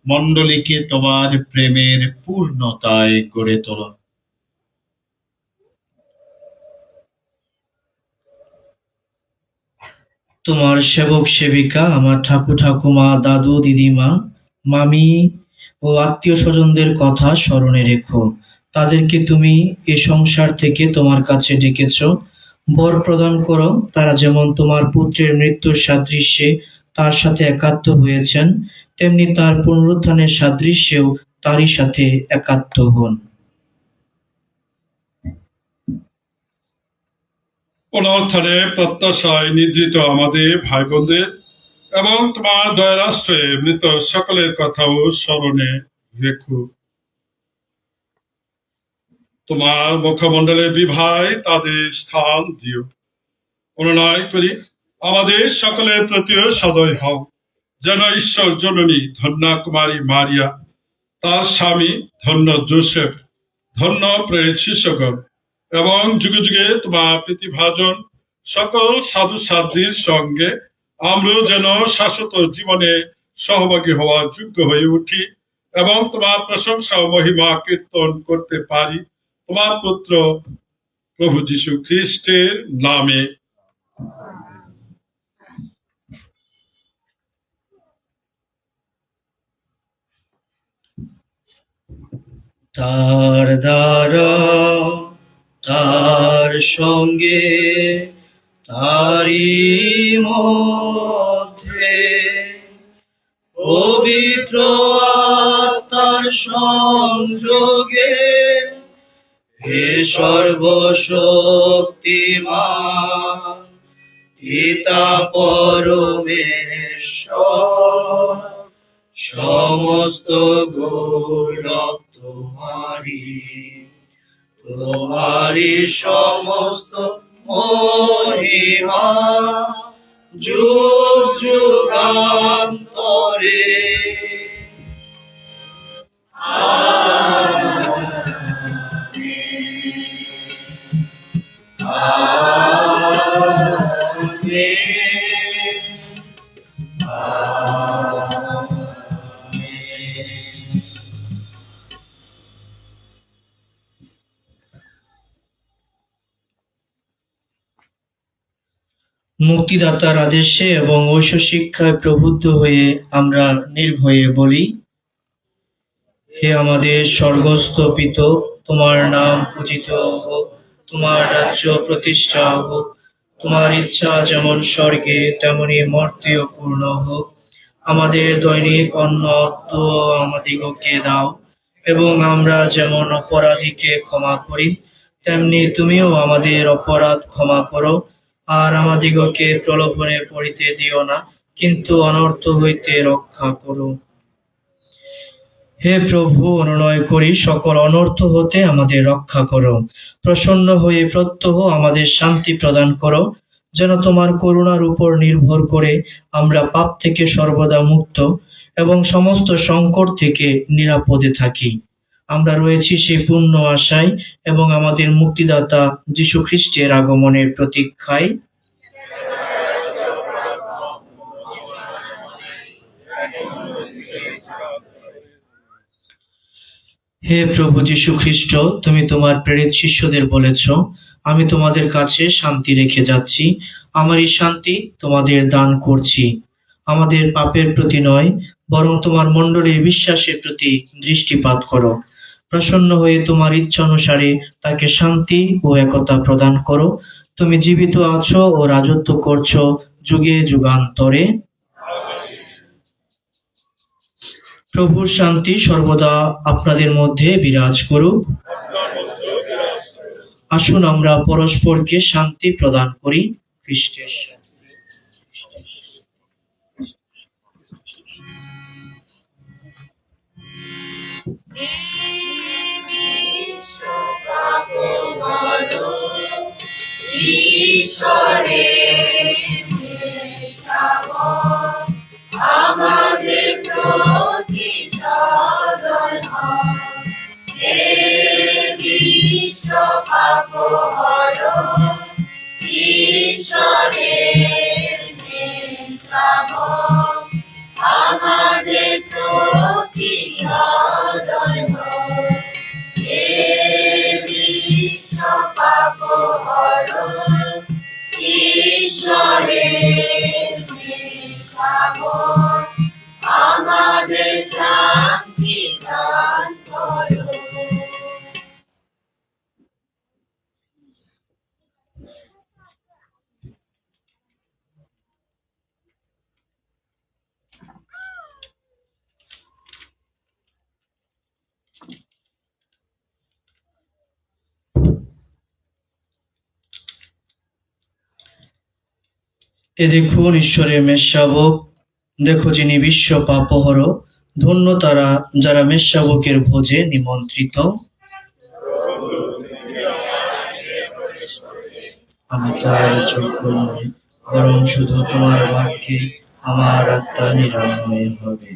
Speaker 10: মণ্ডলীকে তোমার প্রেমের পূর্ণতায় গড়ে তোলো।
Speaker 3: তোমার সেবক সেবিকা, আমার ঠাকুর ঠাকুমা, দাদু দিদিমা, মামি ও আত্মীয় স্বজনদের কথা স্মরণে রেখো। তাদেরকে তুমি এ সংসার থেকে তোমার কাছে ডেকেছ। বর প্রদান করো, তারা যেমন তোমার পুত্রের মৃত্যুর সাদৃশ্যে তার সাথে একাত্ম হয়েছেন, তেমনি তার পুনরুত্থানের সাদৃশ্যেও তারই সাথে একাত্ম হন।
Speaker 7: পুনরুত্থানে প্রত্যাশায় নিদ্রিত আমাদের ভাই বোনদের এবং তোমার দয়ার আশ্রয়ে মৃত সকলের কথাও স্মরণে রেখো। তোমার মুখমণ্ডলে বিভায় তাদের স্থান দিও। অনুনয় করি আমাদের সকলের প্রতিও সদয় হও, যেন ঈশ্বর জননী ধন্যা কুমারী মারিয়া, তার স্বামী ধন্য জোসেফ, ধন্য প্রেরিত শিষ্যগণ এবং যুগে যুগে তোমার প্রতিভাজন সকল সাধু সাধ্বীর সঙ্গে আমরাও যেন শাশ্বত জীবনে সহভাগী হওয়ার যোগ্য হয়ে উঠি এবং তোমার প্রশংসা ও মহিমা কীর্তন করতে পারি তোমার পুত্র প্রভু যীশু খ্রিস্টের নামে।
Speaker 3: তার দ্বারা, তার সঙ্গে, তারই মধ্যে পবিত্র আত্মার সংযোগে হে সর্বশক্তিমান পিতা পরমেশ্বর, সমস্ত গৌরব তোমারই সমস্ত মহিমা যুগ যুগান্তরে। মুক্তিদাতার আদেশে এবং ঐশ্ব শিক্ষায় প্রবুদ্ধ হয়ে আমরা নির্ভয়ে বলি, হে আমাদের স্বর্গস্থ পিত, তোমার নাম পূজিত হোক, তোমার রাজ্য প্রতিষ্ঠা হোক, তোমার ইচ্ছা যেমন স্বর্গে তেমনি মর্তেও পূর্ণ হোক। আমাদের দৈনিক অন্ন আমাদিগকে দাও, এবং আমরা যেমন অপরাধীকে ক্ষমা করি তেমনি তুমিও আমাদের অপরাধ ক্ষমা করো। আর আমাদিগকে প্রলোভনে পড়িতে দিও না, কিন্তু অনর্থ হইতে রক্ষা করো। হে প্রভু, অনুনয় করি সকল অনর্থ হতে আমাদের রক্ষা করো। প্রসন্ন হয়ে প্রত্যহ আমাদের শান্তি প্রদান করো, যেন তোমার করুণার উপর নির্ভর করে আমরা পাপ থেকে সর্বদা মুক্ত এবং সমস্ত সংকট থেকে নিরাপদে থাকি। আমরা রয়েছি সেই পূর্ণ আশায় এবং আমাদের মুক্তিদাতা যীশু খ্রিস্টের আগমনের প্রতীক্ষায়। হে প্রভু যীশু খ্রিস্ট, তুমি তোমার প্রেরিত শিষ্যদের বলেছ, আমি তোমাদের কাছে শান্তি রেখে যাচ্ছি, আমারই শান্তি তোমাদের দান করছি। আমাদের পাপের প্রতি নয়, বরং তোমার মণ্ডলীর বিশ্বাসের প্রতি দৃষ্টিপাত করো। প্রসন্ন হয়ে তোমার ইচ্ছা অনুসারে তাকে শান্তি ও একতা প্রদান করো। তুমি জীবিত আছো ও রাজত্ব করছো যুগে যুগান্তরে। প্রভুর শান্তি সর্বদা আপনাদের মধ্যে বিরাজ করুক। আসুন আমরা পরস্পরকে শান্তি প্রদান করি। খ্রিস্টের
Speaker 9: আমাদের প্রতি সদয় হও, হে বিশ্ব পাপহরণ, ঈশ্বরের নিঃস্বামক, আমাদের প্রতি সদয় হও, হে বিশ্ব পাপহরণ, ঈশ্বরের নিঃস্বামক, আমাদের শান্তি দান করো।
Speaker 3: এ দেখুন ঈশ্বরের মেষশাবক, দেখো যিনি বিশ্ব পাপহর। ধন্য তারা যারা মেষশাবকের ভোজে নিমন্ত্রিত। আমি তার যোগ্য নই, বরং শুধু তোমার বাক্যে আমার আত্মা নিরাময় হবে।